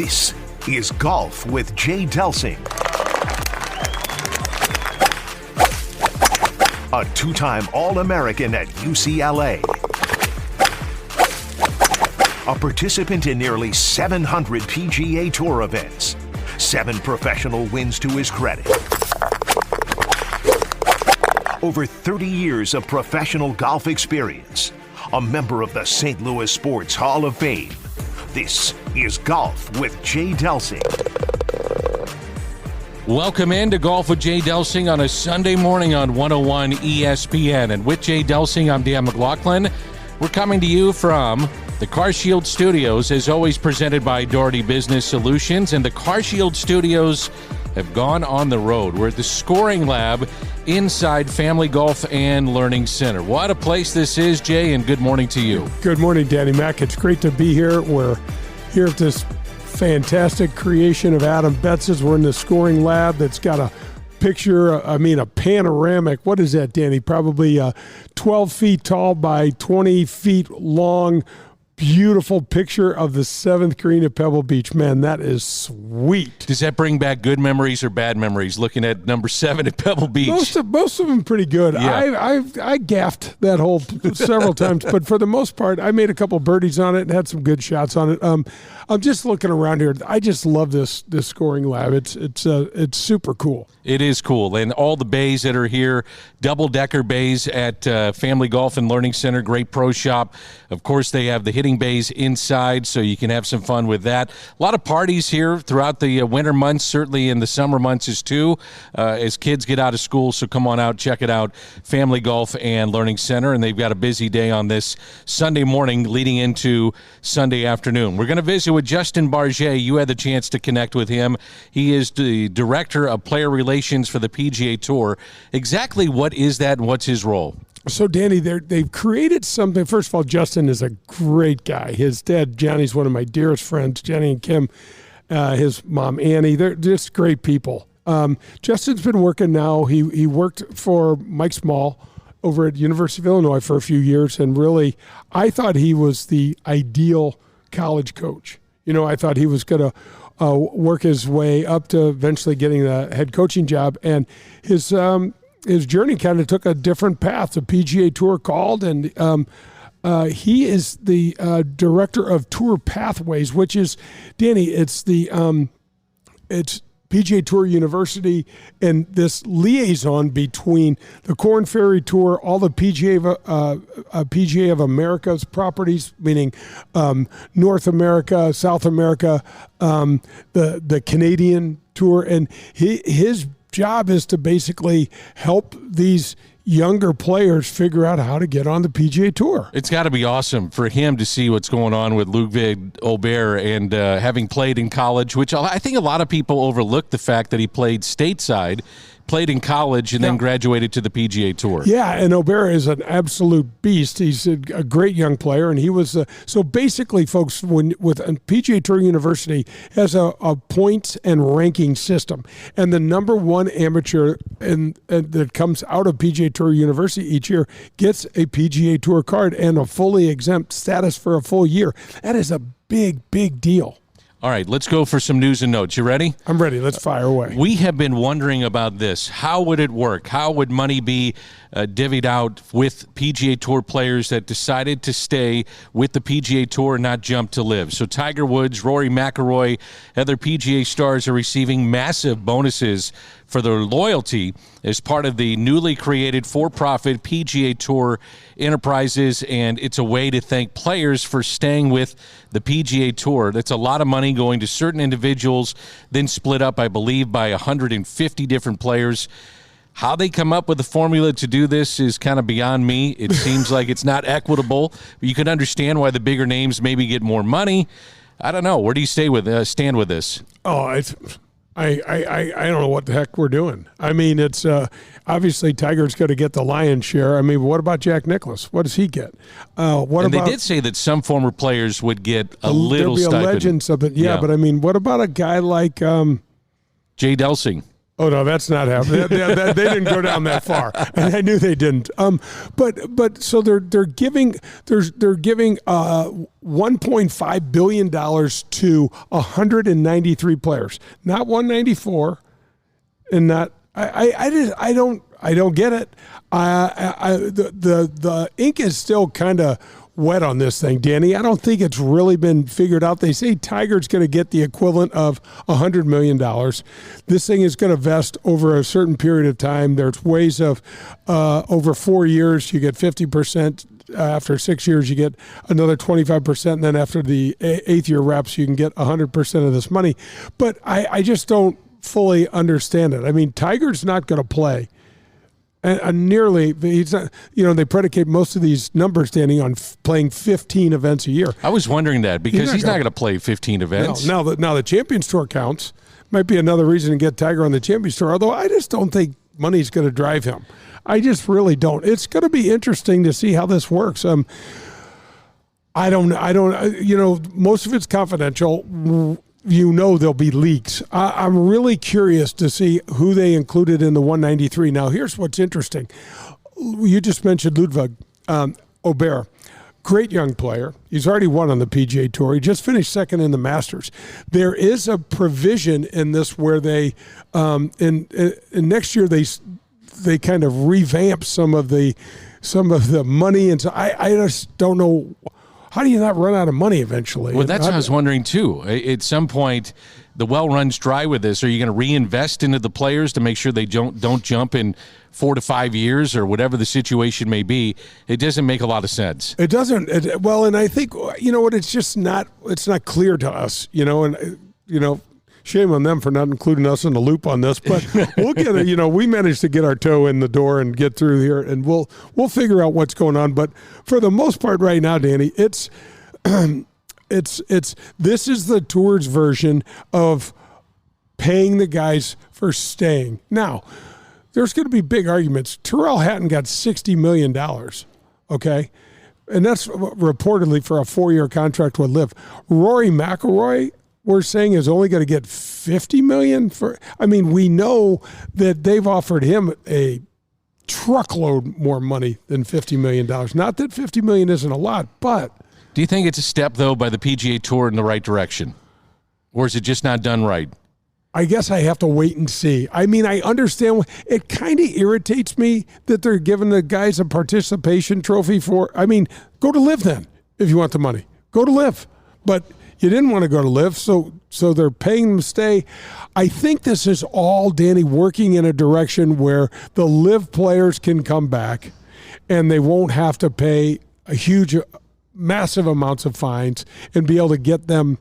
This is Golf with Jay Delsing. A two-time All-American at UCLA. A participant in nearly 700 PGA Tour events. 7 professional wins to his credit. Over 30 years of professional golf experience. A member of the St. Louis Sports Hall of Fame. This is Golf with Jay Delsing. Welcome into Golf with Jay Delsing on a Sunday morning on 101 ESPN. And with Jay Delsing, I'm Dan McLaughlin. We're coming to you from the CarShield Studios, as always presented by Doherty Business Solutions. And the CarShield Studios have gone on the road. We're at the Scoring Lab inside Family Golf and Learning Center. What a place this is, Jay, and good morning to you. Good morning, Danny Mac. It's great to be here. We're here at this fantastic creation of Adam Betz's. We're in the Scoring Lab that's got a picture, a panoramic. What is that, Danny? Probably 12 feet tall by 20 feet long. Beautiful picture of the 7th green at Pebble Beach. Man, that is sweet. Does that bring back good memories or bad memories looking at number 7 at Pebble Beach? Most of them pretty good. Yeah. I gaffed that hole several times, but for the most part, I made a couple birdies on it and had some good shots on it. I'm just looking around here. I just love this Scoring Lab. It's super cool. It is cool, and all the bays that are here, double-decker bays at Family Golf and Learning Center, great pro shop. Of course, they have the hitting bays inside, so you can have some fun with that. A lot of parties here throughout the winter months, certainly in the summer months as too, as kids get out of school, so come on out, check it out, Family Golf and Learning Center, and they've got a busy day on this Sunday morning leading into Sunday afternoon. We're going to visit with Justin Bardgett. You had the chance to connect with him. He is the Director of Player Relations for the PGA Tour. Exactly what is that and what's his role? So, Danny, they've created something. First of all, Justin is a great guy. His dad, Johnny's one of my dearest friends, Jenny and Kim, his mom, Annie. They're just great people. Justin's been working now. He worked for Mike Small over at University of Illinois for a few years, and really, I thought he was the ideal college coach. You know, I thought he was going to work his way up to eventually getting the head coaching job, and his journey kind of took a different path. The PGA Tour called, and he is the director of Tour Pathways, which is, Danny, it's PGA Tour University and this liaison between the Korn Ferry Tour, all the PGA of America's properties, meaning North America, South America, the Canadian Tour, and his job is to basically help these younger players figure out how to get on the PGA Tour. It's got to be awesome for him to see what's going on with Ludvig Aberg and having played in college, which I think a lot of people overlook the fact that he played stateside, played in college, and then graduated to the PGA Tour. Yeah, and Aberg is an absolute beast. He's a great young player, and he was so basically, folks, with PGA Tour University has a points and ranking system, and the number one amateur that comes out of PGA Tour University each year gets a PGA Tour card and a fully exempt status for a full year. That is a big deal. All right, let's go for some news and notes. You ready? I'm ready. Let's fire away. We have been wondering about this. How would it work? How would money be divvied out with PGA Tour players that decided to stay with the PGA Tour and not jump to live? So Tiger Woods, Rory McIlroy, other PGA stars are receiving massive bonuses for their loyalty as part of the newly created for-profit PGA Tour Enterprises, and it's a way to thank players for staying with the PGA Tour. That's a lot of money going to certain individuals, then split up, I believe, by 150 different players. How they come up with the formula to do this is kind of beyond me. It seems like it's not equitable. You can understand why the bigger names maybe get more money. I don't know. Where do you stand with this? Oh, I don't know what the heck we're doing. I mean, it's obviously Tiger's going to get the lion's share. I mean, what about Jack Nicklaus? What does he get? They did say that some former players would get a little stipend. There'll be a legend, something. Yeah, but I mean, what about a guy like Jay Delsing? Oh no, that's not happening. They didn't go down that far, and I knew they didn't. But so they're giving $1.5 billion to 193 players, not 194, and not. I don't get it. The ink is still kind of wet on this thing, Danny. I don't think it's really been figured out. They say Tiger's going to get the equivalent of $100 million. This thing is going to vest over a certain period of time. There's ways of over 4 years, you get 50%. After 6 years, you get another 25%. And then after the 8th year reps, you can get 100% of this money. But I just don't fully understand it. I mean, Tiger's not going to play. And nearly, he's not. They predicate most of these numbers, Danny, on playing 15 events a year. I was wondering that because he's not going to play 15 events. No, now the Champions Tour counts. Might be another reason to get Tiger on the Champions Tour. Although I just don't think money's going to drive him. I just really don't. It's going to be interesting to see how this works. I don't. Most of it's confidential. There'll be leaks. I'm really curious to see who they included in the 193. Now, here's what's interesting. You just mentioned Ludvig Aberg. Great young player. He's already won on the PGA Tour. He just finished second in the Masters. There is a provision in this where they, in next year, they kind of revamp some of the money. And so I just don't know. How do you not run out of money eventually? Well, that's what I was wondering, too. At some point, the well runs dry with this. Are you going to reinvest into the players to make sure they don't jump in 4 to 5 years or whatever the situation may be? It doesn't make a lot of sense. It doesn't. And I think, it's just not clear to us, shame on them for not including us in the loop on this, but we'll get it. We managed to get our toe in the door and get through here, and we'll figure out what's going on. But for the most part right now, Danny, this is the tour's version of paying the guys for staying. Now, there's going to be big arguments. Tyrrell Hatton got $60 million, okay? And that's reportedly for a 4-year contract with LIV. Rory McIlroy, we're saying, is only going to get $50 million for. I mean, we know that they've offered him a truckload more money than $50 million. Not that $50 million isn't a lot, but do you think it's a step though by the PGA Tour in the right direction, or is it just not done right? I guess I have to wait and see. I mean, I understand. It kind of irritates me that they're giving the guys a participation trophy for. I mean, go to LIV then if you want the money. Go to LIV, but you didn't want to go to LIV, so they're paying them to stay. I think this is all, Danny, working in a direction where the LIV players can come back and they won't have to pay massive amounts of fines and be able to get them,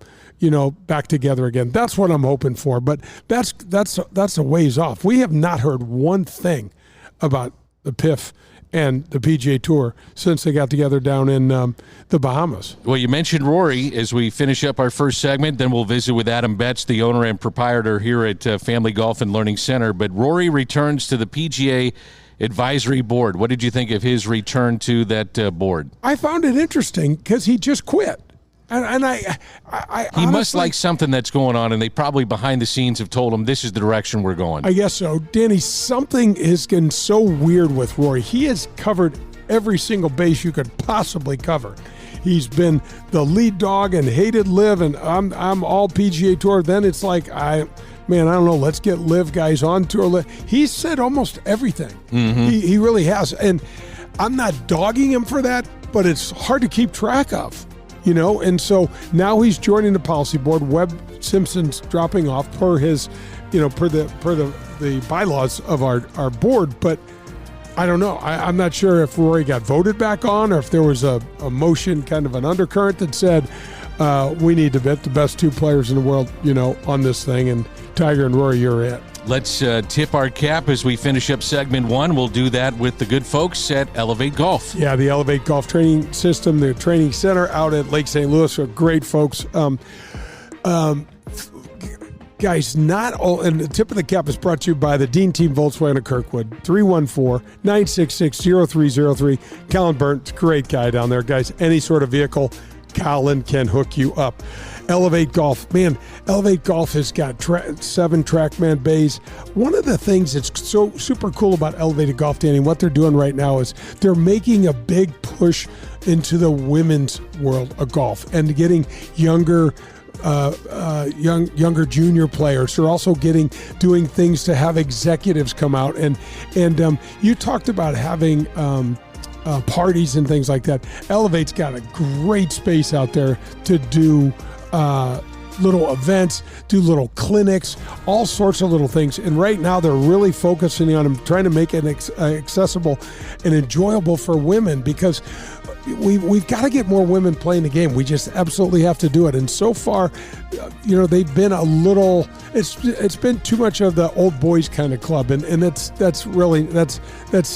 back together again. That's what I'm hoping for, but that's a ways off. We have not heard one thing about the PIF and the PGA Tour since they got together down in the Bahamas. Well, you mentioned Rory as we finish up our first segment. Then we'll visit with Adam Betz, the owner and proprietor here at Family Golf and Learning Center. But Rory returns to the PGA Advisory Board. What did you think of his return to that board? I found it interesting because he just quit. And I he honestly, must like something that's going on, and they probably behind the scenes have told him this is the direction we're going. I guess so. Danny, something has been so weird with Rory. He has covered every single base you could possibly cover. He's been the lead dog and hated LIV, and I'm all PGA Tour. Then it's like, I don't know, let's get LIV guys on tour. He's said almost everything. Mm-hmm. He really has. And I'm not dogging him for that, but it's hard to keep track of. And so now he's joining the policy board. Webb Simpson's dropping off per his, per the bylaws of our board. But I don't know. I'm not sure if Rory got voted back on or if there was a motion, kind of an undercurrent that said we need to bet the best 2 players in the world, on this thing. And Tiger and Rory, you're it. Let's tip our cap as we finish up segment 1. We'll do that with the good folks at Elevate Golf. Yeah, the Elevate Golf Training System, the training center out at Lake St. Louis are great folks. Guys, not all, and the tip of the cap is brought to you by the Dean Team Volkswagen of Kirkwood, 314-966-0303. Colin Burnt, great guy down there, guys. Any sort of vehicle, Colin can hook you up. Elevate Golf. Man, Elevate Golf has got 7 TrackMan bays. One of the things that's so super cool about Elevated Golf, Danny, what they're doing right now is they're making a big push into the women's world of golf and getting younger junior players. They're also doing things to have executives come out. And you talked about having parties and things like that. Elevate's got a great space out there to do little events, do little clinics, all sorts of little things. And right now they're really focusing on them, trying to make it accessible and enjoyable for women, because we've got to get more women playing the game. We just absolutely have to do it. And so far, they've been a little. It's been too much of the old boys kind of club, and that's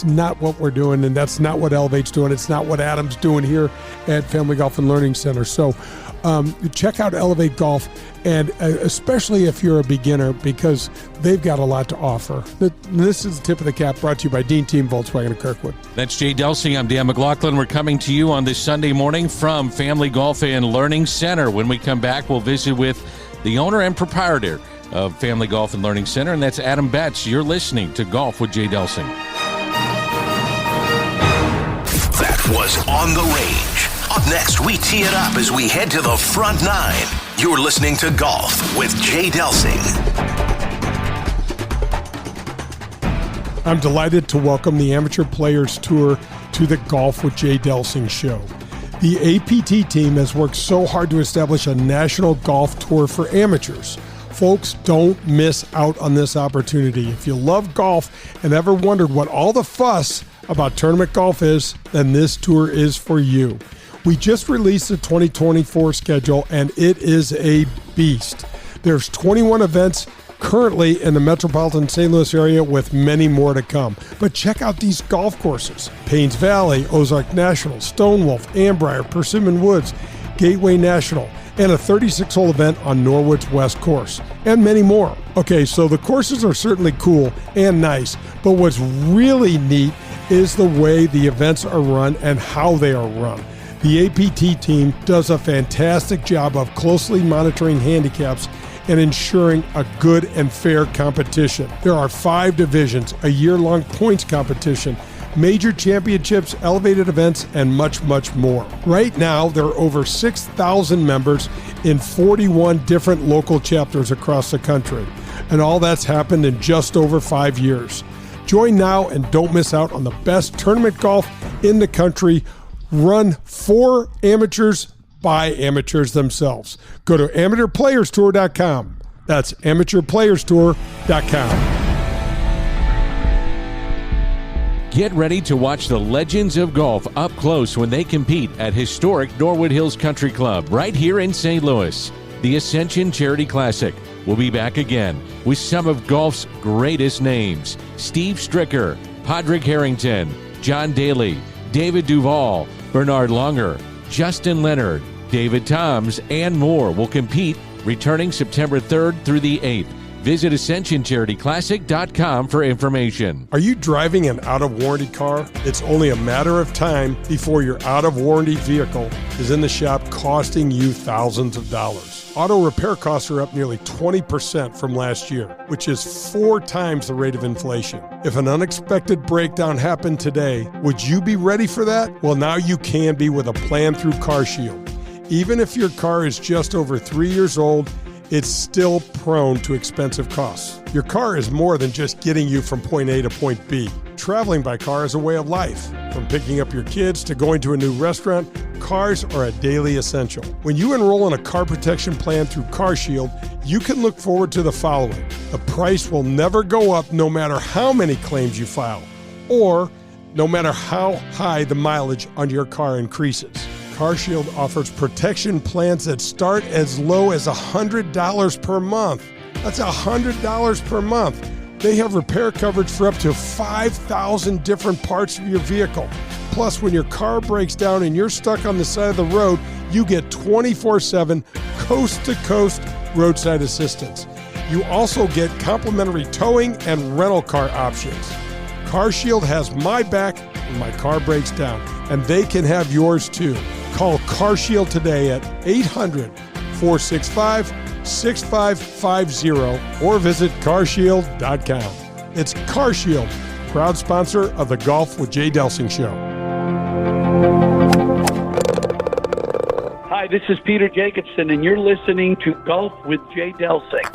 not what we're doing, and that's not what Elevate's doing. It's not what Adam's doing here at Family Golf and Learning Center. So check out Elevate Golf, and especially if you're a beginner, because they've got a lot to offer. This is the tip of the cap, brought to you by Dean Team Volkswagen of Kirkwood. That's Jay Delsing. I'm Dan McLaughlin. We're coming to you on this Sunday morning from Family Golf and Learning Center. When we come back, we'll visit with the owner and proprietor of Family Golf and Learning Center, and that's Adam Betz. You're listening to Golf with Jay Delsing. That was On the Range. Up next, we tee it up as we head to the front 9. You're listening to Golf with Jay Delsing. I'm delighted to welcome the Amateur Players Tour to the Golf with Jay Delsing show. The APT team has worked so hard to establish a national golf tour for amateurs. Folks, don't miss out on this opportunity. If you love golf and ever wondered what all the fuss about tournament golf is, then this tour is for you. We just released the 2024 schedule, and it is a beast. There's 21 events currently in the metropolitan St. Louis area, with many more to come. But check out these golf courses: Paynes Valley, Ozark National, Stonewolf, Ambrier, Persimmon Woods, Gateway National, and a 36-hole event on Norwood's West Course, and many more. Okay, so the courses are certainly cool and nice, but what's really neat is the way the events are run and how they are run. The APT team does a fantastic job of closely monitoring handicaps and ensuring a good and fair competition. There are 5 divisions, a year-long points competition, major championships, elevated events, and much, much more. Right now, there are over 6,000 members in 41 different local chapters across the country, and all that's happened in just over 5 years. Join now and don't miss out on the best tournament golf in the country, run for amateurs by amateurs themselves. Go to amateurplayerstour.com. That's amateurplayerstour.com. Get ready to watch the legends of golf up close when they compete at historic Norwood Hills Country Club right here in St. Louis. The Ascension Charity Classic will be back again with some of golf's greatest names: Steve Stricker, Padraig Harrington, John Daly, David Duval, Bernard Longer, Justin Leonard, David Toms, and more will compete, returning September 3rd through the 8th. Visit AscensionCharityClassic.com for information. Are you driving an out-of-warranty car? It's only a matter of time before your out-of-warranty vehicle is in the shop costing you thousands of dollars. Auto repair costs are up nearly 20% from last year, which is 4 times the rate of inflation. If an unexpected breakdown happened today, would you be ready for that? Well, now you can be with a plan through CarShield. Even if your car is just over 3 years old, it's still prone to expensive costs. Your car is more than just getting you from point A to point B. Traveling by car is a way of life. From picking up your kids to going to a new restaurant, cars are a daily essential. When you enroll in a car protection plan through CarShield, you can look forward to the following: the price will never go up no matter how many claims you file, or no matter how high the mileage on your car increases. CarShield offers protection plans that start as low as $100 per month. That's $100 per month. They have repair coverage for up to 5,000 different parts of your vehicle. Plus, when your car breaks down and you're stuck on the side of the road, you get 24/7 coast-to-coast roadside assistance. You also get complimentary towing and rental car options. CarShield has my back when my car breaks down, and they can have yours too. Call CarShield today at 800-465-6550 or visit carshield.com. It's CarShield, proud sponsor of the Golf with Jay Delsing show. Hi, this is Peter Jacobson, and you're listening to Golf with Jay Delsing.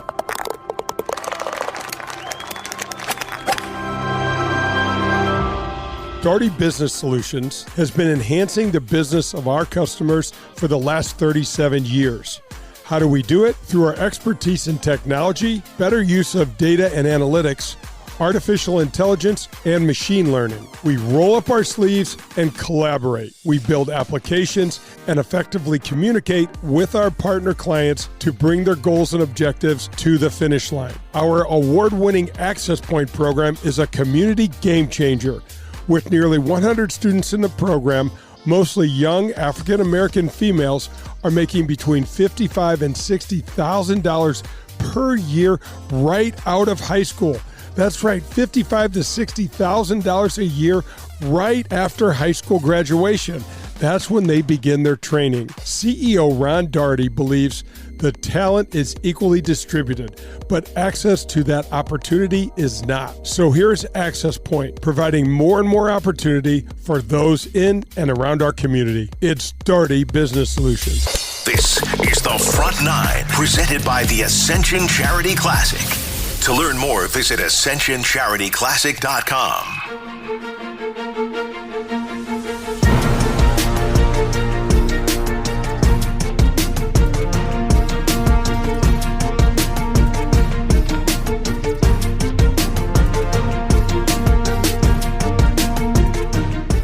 Daugherty Business Solutions has been enhancing the business of our customers for the last 37 years. How do we do it? Through our expertise in technology, better use of data and analytics, artificial intelligence, and machine learning. We roll up our sleeves and collaborate. We build applications and effectively communicate with our partner clients to bring their goals and objectives to the finish line. Our award-winning Access Point program is a community game changer. With nearly 100 students in the program, mostly young African-American females are making between $55,000 and $60,000 per year right out of high school. That's right, $55,000 to $60,000 a year right after high school graduation. That's when they begin their training. CEO Ron Daugherty believes the talent is equally distributed, but access to that opportunity is not. So here's Access Point, providing more and more opportunity for those in and around our community. It's Daugherty Business Solutions. This is The Front Nine, presented by the Ascension Charity Classic. To learn more, visit ascensioncharityclassic.com.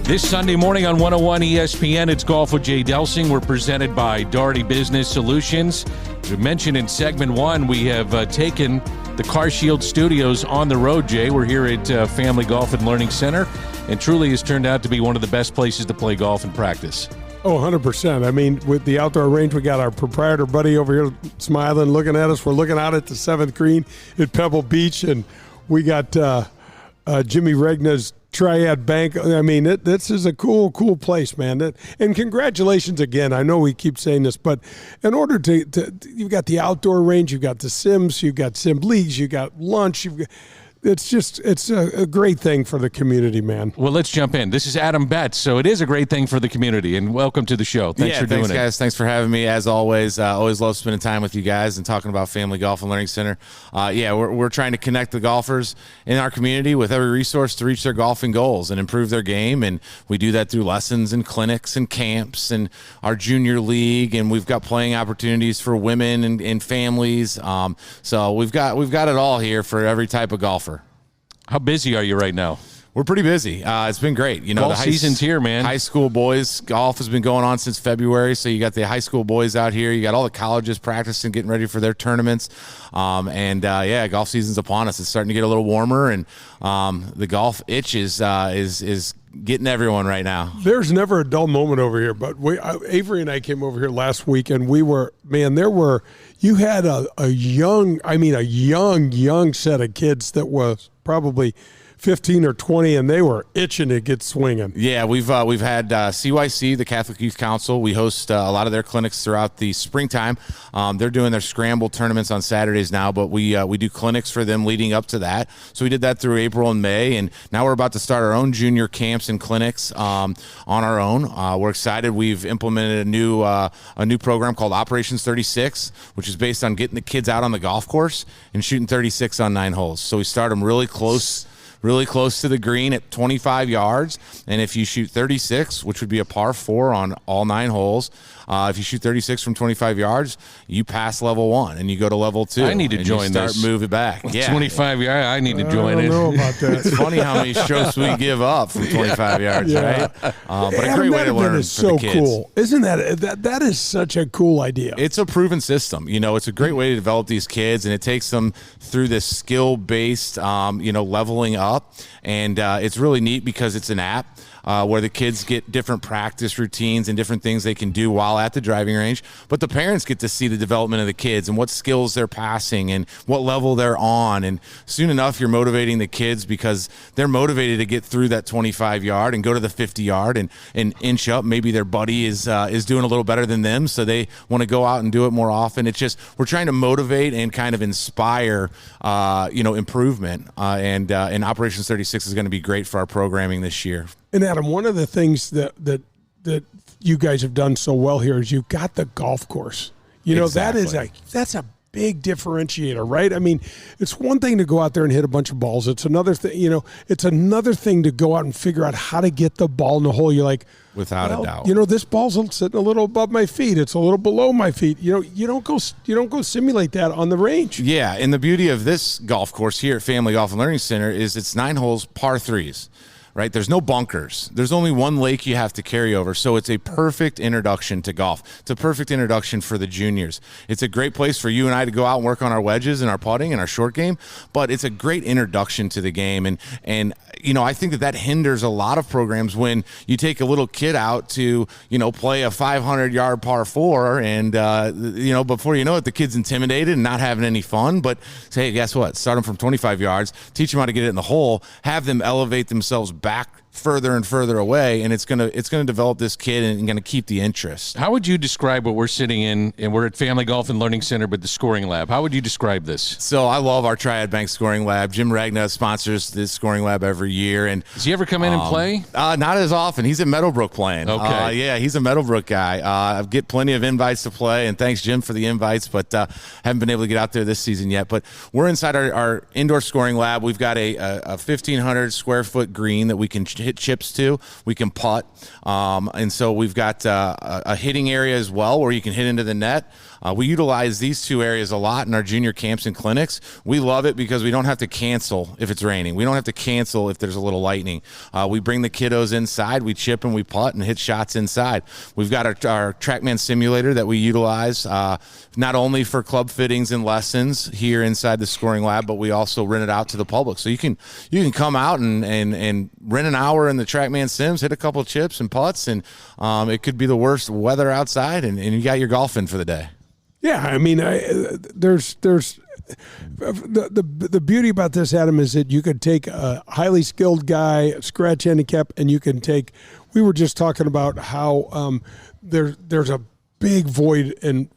This Sunday morning on 101 ESPN, it's Golf with Jay Delsing. We're presented by Daugherty Business Solutions. As we mentioned in segment one, we have taken the CarShield studios on the road, Jay. We're here at Family Golf and Learning Center, and truly has turned out to be one of the best places to play golf and practice. Oh, 100%. I mean, with the outdoor range, we got our proprietor buddy over here smiling, looking at us. We're looking out at the 7th green at Pebble Beach, and we got Jimmy Regna's Triad Bank. I mean, this is a cool place, man. And congratulations again. I know we keep saying this, but in order to you've got the outdoor range, you've got the Sims, you've got Sim Leagues, you've got lunch, it's a great thing for the community, man. Well, let's jump in. This is Adam Betz, so it is a great thing for the community, and welcome to the show. Thanks for doing it. Thanks, guys. Thanks for having me. As always, always love spending time with you guys and talking about Family Golf and Learning Center. We're trying to connect the golfers in our community with every resource to reach their golfing goals and improve their game, and we do that through lessons and clinics and camps and our junior league, and we've got playing opportunities for women and families. So we've got it all here for every type of golfer. How busy are you right now? We're pretty busy. It's been great. You know, golf season's here, man. High school boys golf has been going on since February. So you got the high school boys out here. You got all the colleges practicing, getting ready for their tournaments. Golf season's upon us. It's starting to get a little warmer, and the golf itch is getting everyone right now. There's never a dull moment over here, but Avery and I came over here last week, and you had a young set of kids that was probably 15 or 20, and they were itching to get swinging. Yeah, we've had CYC, the Catholic Youth Council. We host a lot of their clinics throughout the springtime. They're doing their scramble tournaments on Saturdays now, but we do clinics for them leading up to that. So we did that through April and May, and now we're about to start our own junior camps and clinics on our own. We're excited. We've implemented a new program called Operations 36, which is based on getting the kids out on the golf course and shooting 36 on 9 holes. So we start them really close to the green at 25 yards. And if you shoot 36, which would be a par 4 on all 9 holes, if you shoot 36 from 25 yards, you pass level 1 and you go to level 2. I need to join this. Start moving back. Yeah. 25 yards, I need to join it. I don't know about that. It's funny how many strokes we give up from 25 yards, right? But a great way to learn is for so the kids. Cool. Isn't that is such a cool idea. It's a proven system. You know, it's a great way to develop these kids, and it takes them through this skill-based, leveling up. And it's really neat because it's an app. where the kids get different practice routines and different things they can do while at the driving range. But the parents get to see the development of the kids and what skills they're passing and what level they're on. And soon enough, you're motivating the kids because they're motivated to get through that 25-yard and go to the 50-yard and inch up. Maybe their buddy is doing a little better than them, so they want to go out and do it more often. It's just we're trying to motivate and kind of inspire, improvement. And Operations 36 is going to be great for our programming this year. And Adam, one of the things that you guys have done so well here is you've got the golf course. Exactly. That's a big differentiator, right? I mean, it's one thing to go out there and hit a bunch of balls. It's another thing, it's another thing to go out and figure out how to get the ball in the hole. You're like, without a doubt, this ball's sitting a little above my feet. It's a little below my feet. You don't go simulate that on the range. Yeah, and the beauty of this golf course here at Family Golf and Learning Center is it's 9 holes, par 3s. Right? There's no bunkers. There's only one lake you have to carry over. So it's a perfect introduction to golf. It's a perfect introduction for the juniors. It's a great place for you and I to go out and work on our wedges and our putting and our short game, but it's a great introduction to the game. And I think that hinders a lot of programs when you take a little kid out to, play a 500-yard par 4 and, before you know it, the kid's intimidated and not having any fun. But say, hey, guess what? Start them from 25 yards, teach them how to get it in the hole, have them elevate themselves back further and further away, and it's gonna develop this kid and gonna keep the interest. How would you describe what we're sitting in, and we're at Family Golf and Learning Center, but the scoring lab? How would you describe this? So I love our Triad Bank scoring lab. Jim Ragna sponsors this scoring lab every year. And does he ever come in and play? Not as often. He's at Meadowbrook playing. Okay. Yeah, he's a Meadowbrook guy. I get plenty of invites to play, and thanks, Jim, for the invites, but haven't been able to get out there this season yet. But we're inside our indoor scoring lab. We've got a 1,500 square foot green that we can hit chips to. We can putt. And so we've got a hitting area as well where you can hit into the net. We utilize these two areas a lot in our junior camps and clinics. We love it because we don't have to cancel if it's raining. We don't have to cancel if there's a little lightning. We bring the kiddos inside. We chip and we putt and hit shots inside. We've got our TrackMan simulator that we utilize not only for club fittings and lessons here inside the scoring lab, but we also rent it out to the public. So you can come out and rent an hour in the TrackMan sims, hit a couple chips and putts, and it could be the worst weather outside, and you got your golf in for the day. Yeah, I mean, there's the beauty about this, Adam, is that you could take a highly skilled guy, scratch handicap, and you can take. We were just talking about how there's a big void in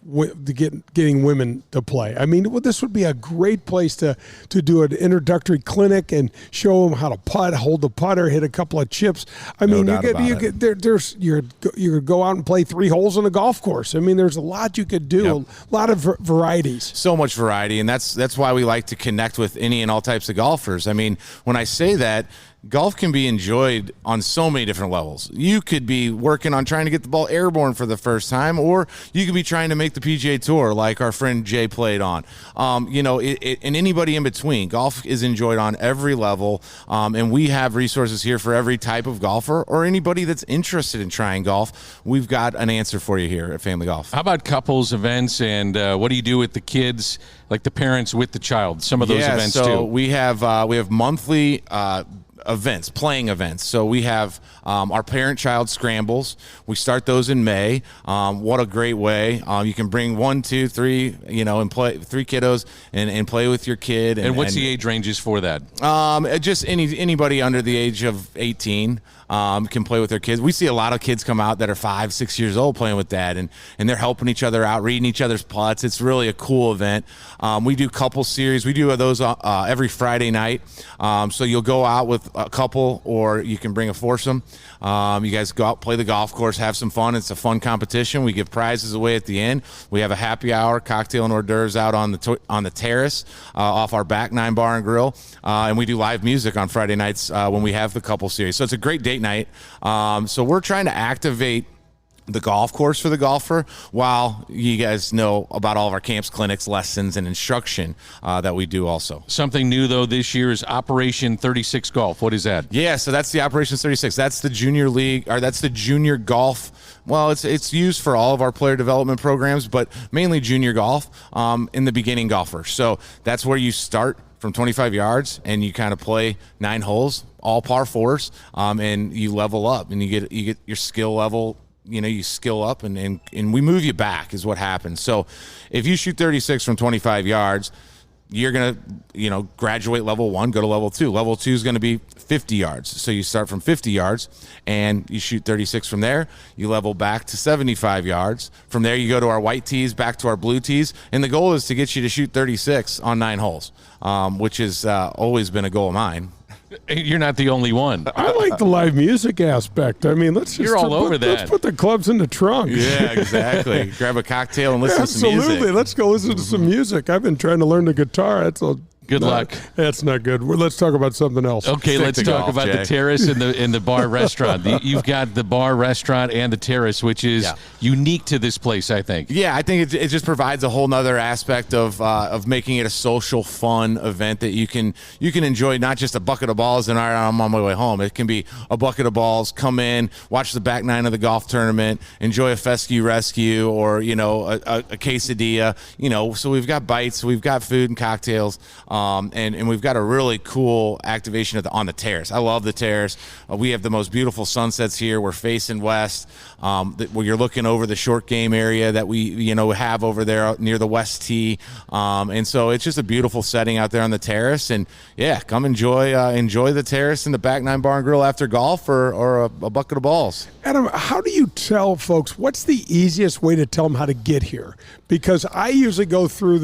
getting women to play. I mean, this would be a great place to do an introductory clinic and show them how to putt, hold the putter, hit a couple of chips. I mean, you could go out and play 3 holes on a golf course. I mean, there's a lot you could do, Yep. a lot of varieties. So much variety, and that's why we like to connect with any and all types of golfers. I mean, when I say that, golf can be enjoyed on so many different levels. You could be working on trying to get the ball airborne for the first time, or you could be trying to make the PGA Tour like our friend Jay played on. And anybody in between. Golf is enjoyed on every level, and we have resources here for every type of golfer or anybody that's interested in trying golf. We've got an answer for you here at Family Golf. How about couples events, and what do you do with the kids, like the parents with the child? Some of those events too. So we have monthly events, playing events. So we have our parent-child scrambles. We start those in May. What a great way. You can bring 1, 2, 3, and play 3 kiddos and play with your kid. And what's the age ranges for that? Just anybody under the age of 18 can play with their kids. We see a lot of kids come out that are 5, 6 years old playing with dad, and they're helping each other out, reading each other's putts. It's really a cool event. We do couple series. We do those every Friday night. So you'll go out with a couple, or you can bring a foursome. You guys go out, play the golf course, have some fun. It's a fun competition. We give prizes away at the end. We have a happy hour, cocktail and hors d'oeuvres out on the terrace off our back 9 bar and grill. And we do live music on Friday nights when we have the couple series. So it's a great date night. So we're trying to activate the golf course for the golfer, while you guys know about all of our camps, clinics, lessons, and instruction that we do also. Something new, though, this year is Operation 36 Golf. What is that? Yeah, so that's the Operation 36. That's the junior league, or that's the junior golf. Well, it's used for all of our player development programs, but mainly junior golf in the beginning golfer. So that's where you start from 25 yards, and you kind of play 9 holes, all par 4s, and you level up, and you get your skill level. You skill up, and we move you back is what happens. So if you shoot 36 from 25 yards, you're going to, graduate level 1, go to level 2. Level 2 is going to be 50 yards. So you start from 50 yards and you shoot 36 from there. You level back to 75 yards. From there, you go to our white tees, back to our blue tees. And the goal is to get you to shoot 36 on 9 holes, which has always been a goal of mine. You're not the only one. I like the live music aspect. I mean, let's put the clubs in the trunk. Yeah, exactly. Grab a cocktail and listen to some music. Absolutely. Let's go listen to some music. I've been trying to learn the guitar. Good luck. That's not good. Let's talk about something else. Okay, let's talk about the terrace and the bar restaurant. You've got the bar restaurant and the terrace, which is unique to this place, I think. Yeah, I think it just provides a whole nother aspect of making it a social, fun event that you can enjoy. Not just a bucket of balls and I'm on my way home. It can be a bucket of balls. Come in, watch the back 9 of the golf tournament, enjoy a fescue rescue, or a quesadilla. So we've got bites, we've got food and cocktails. And we've got a really cool activation on the terrace. I love the terrace. We have the most beautiful sunsets here. We're facing west, where you're looking over the short game area that we have over there near the west tee. And so it's just a beautiful setting out there on the terrace. And come enjoy the terrace in the back 9 Bar and Grill after golf or a bucket of balls. Adam, how do you tell folks, what's the easiest way to tell them how to get here? Because I usually go through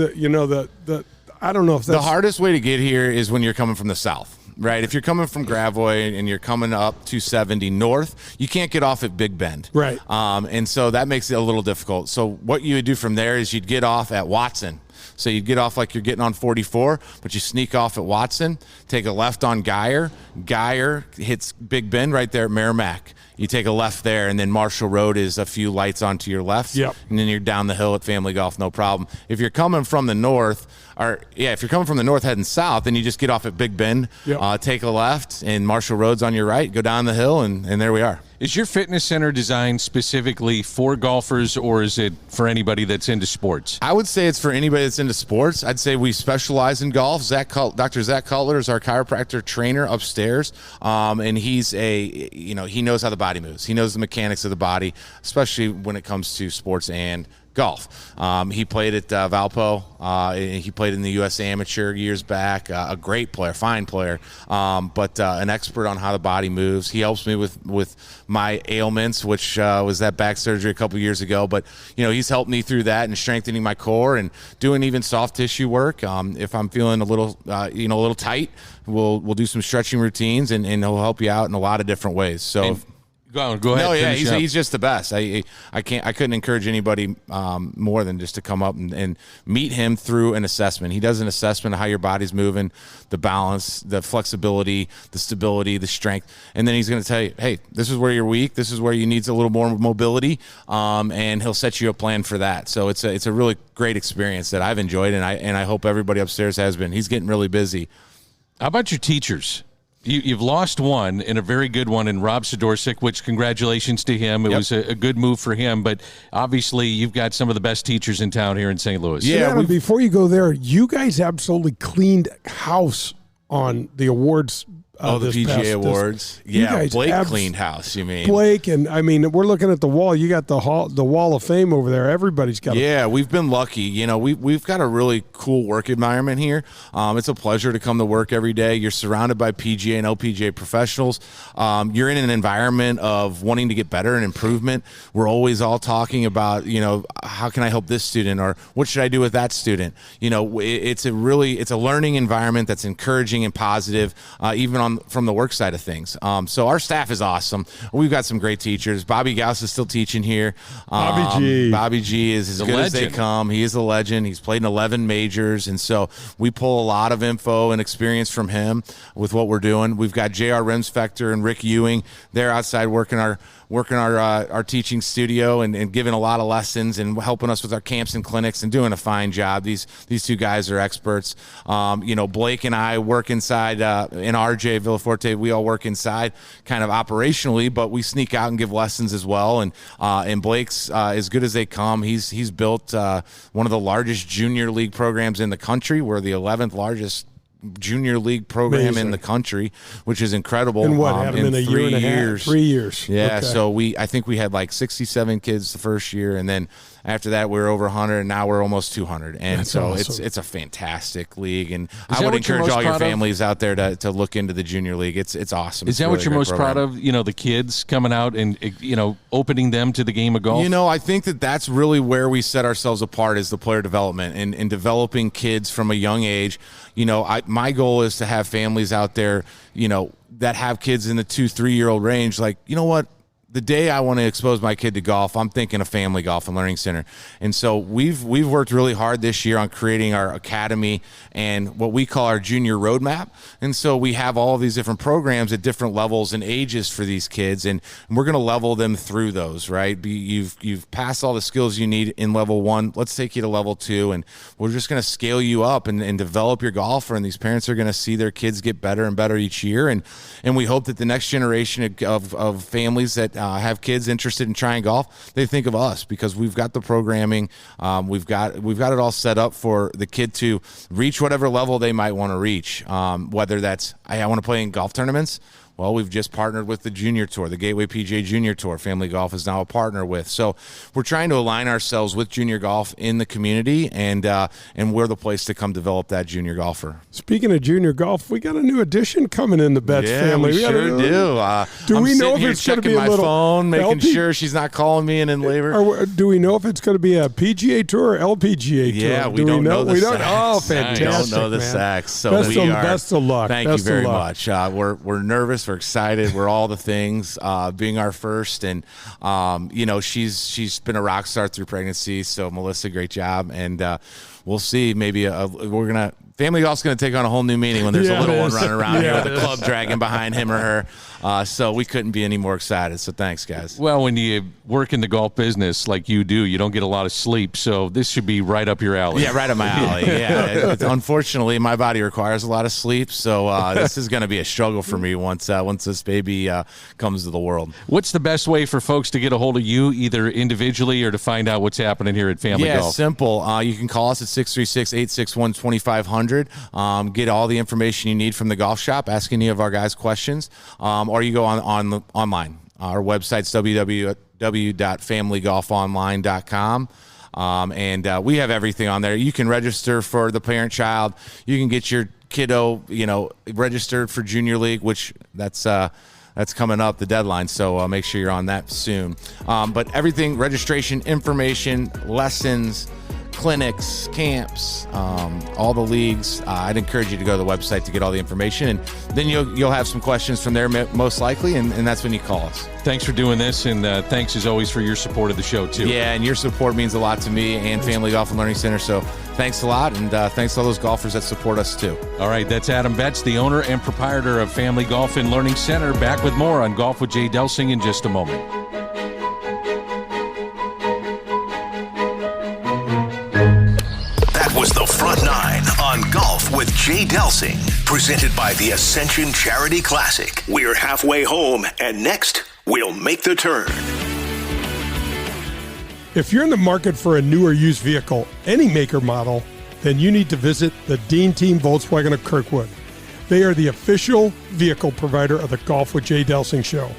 I don't know if that's... The hardest way to get here is when you're coming from the south, right? If you're coming from Gravois and you're coming up 270 north, you can't get off at Big Bend. Right. And so that makes it a little difficult. So what you would do from there is you'd get off at Watson. So you'd get off like you're getting on 44, but you sneak off at Watson, take a left on Geyer. Geyer hits Big Bend right there at Merrimack. You take a left there, and then Marshall Road is a few lights onto your left. Yep. And then you're down the hill at Family Golf, no problem. If you're coming from the north, heading south, then you just get off at Big Bend, take a left, and Marshall Road's on your right, go down the hill, and there we are. Is your fitness center designed specifically for golfers, or is it for anybody that's into sports? I would say it's for anybody that's into sports. I'd say we specialize in golf. Dr. Zach Cutler is our chiropractor trainer upstairs, and he's he knows how the body moves. He knows the mechanics of the body, especially when it comes to sports and golf. He played at Valpo. He played in the U.S. Amateur years back. A great player, fine player, but an expert on how the body moves. He helps me with my ailments, which was that back surgery a couple years ago. But he's helped me through that and strengthening my core and doing even soft tissue work. If I'm feeling a little tight, we'll do some stretching routines, and he'll help you out in a lot of different ways. So. Go ahead. No, yeah, he's just the best. I couldn't encourage anybody more than just to come up and meet him through an assessment. He does an assessment of how your body's moving, the balance, the flexibility, the stability, the strength, and then he's going to tell you, hey, this is where you're weak, this is where you need a little more mobility, and he'll set you a plan for that. So it's a really great experience that I've enjoyed, and I hope everybody upstairs has been. He's getting really busy. How about your teachers? You've lost one, and a very good one, in Rob Sidorsik, which congratulations to him. It was a good move for him, but obviously you've got some of the best teachers in town here in St. Louis. Yeah, before you go there, you guys absolutely cleaned house on the awards. The PGA Awards. Blake cleaned house, you mean. Blake, and we're looking at the wall. You got the Wall of Fame over there. Everybody's got we've been lucky. We've got a really cool work environment here. It's a pleasure to come to work every day. You're surrounded by PGA and LPGA professionals. You're in an environment of wanting to get better and improvement. We're always all talking about, how can I help this student, or what should I do with that student? It's a learning environment that's encouraging and positive, even from the work side of things. So our staff is awesome. We've got some great teachers. Bobby Gauss is still teaching here. Bobby G is as good as they come. He is a legend. He's played in 11 majors, and so we pull a lot of info and experience from him with what we're doing. We've got J.R. Remsfecter and Rick Ewing. They're outside working our teaching studio and giving a lot of lessons and helping us with our camps and clinics and doing a fine job. These two guys are experts. Blake and I work inside, and RJ Villaforte, we all work inside kind of operationally, but we sneak out and give lessons as well. And Blake's as good as they come. He's built one of the largest junior league programs in the country. We're the 11th largest junior league program in the country, which is incredible. And what, Adam, in a 3 year and a years. half? 3 years. Yeah, Okay. so I think we had like 67 kids the first year, and then after that we were over 100, and now we're almost 200. And That's so awesome. it's a fantastic league, and Is I that would what you're encourage most all your proud of? families out there to look into the junior league. It's awesome. Is It's a that really what you're great most program. proud of? You know, the kids coming out and, you know, opening them to the game of golf? You know, I think that's really where we set ourselves apart, is the player development and developing kids from a young age. You know, my goal is to have families out there, you know, that have kids in the 2-3-year-old range. Like, you know what? The day I want to expose my kid to golf, I'm thinking of Family Golf and Learning Center. And so we've worked really hard this year on creating our academy and what we call our junior roadmap. And so we have all of these different programs at different levels and ages for these kids, and we're going to level them through those, right? You've passed all the skills you need in level 1. Let's take you to level 2, and we're just going to scale you up and develop your golfer. And these parents are going to see their kids get better and better each year. And we hope that the next generation of families that have kids interested in trying golf, they think of us, because we've got the programming, we've got it all set up for the kid to reach whatever level they might want to reach. Whether that's, I want to play in golf tournaments. Well, we've just partnered with the Junior Tour, the Gateway PGA Junior Tour. Family Golf is now a partner with. So we're trying to align ourselves with junior golf in the community, and we're the place to come develop that junior golfer. Speaking of junior golf, we got a new addition coming in the Betz family. We sure do. Do we know sitting if here it's going to checking be a my little phone, making LP sure she's not calling me in labor? Or do we know if it's going to be a PGA Tour or LPGA Tour? Yeah, we Do don't know the We don't. sex. Oh, fantastic! We don't know the man. sex. So Best of luck. Thank you very much. We're nervous. We're excited. We're all the things, being our first, and you know, she's been a rock star through pregnancy. So Melissa, great job, and we'll see. Maybe Family Golf's going to take on a whole new meaning when there's a little one running around here with a club dragging behind him or her. So we couldn't be any more excited. So thanks, guys. Well, when you work in the golf business like you do, you don't get a lot of sleep. So this should be right up your alley. Yeah, right up my alley. Yeah. Unfortunately, my body requires a lot of sleep. So this is going to be a struggle for me once this baby comes to the world. What's the best way for folks to get a hold of you, either individually or to find out what's happening here at Family Golf? Yeah, simple. You can call us at 636-861-2500. Get all the information you need from the golf shop. Ask any of our guys questions. Or you go online. Our website's www.familygolfonline.com. And we have everything on there. You can register for the parent-child. You can get your kiddo, registered for Junior League, which that's coming up, the deadline. So make sure you're on that soon. But everything, registration, information, lessons, clinics, camps, all the leagues. I'd encourage you to go to the website to get all the information, and then you'll have some questions from there most likely, and that's when you call us. Thanks for doing this, and thanks as always for your support of the show too. Yeah, and your support means a lot to me and Family Golf and Learning Center, so thanks a lot, and thanks to all those golfers that support us too. All right, that's Adam Betz, the owner and proprietor of Family Golf and Learning Center. Back with more on Golf with Jay Delsing in just a moment. Was the Front Nine on Golf with Jay Delsing, presented by the Ascension Charity Classic. We're halfway home, and next, we'll make the turn. If you're in the market for a new or used vehicle, any make or model, then you need to visit the Dean Team Volkswagen of Kirkwood. They are the official vehicle provider of the Golf with Jay Delsing show.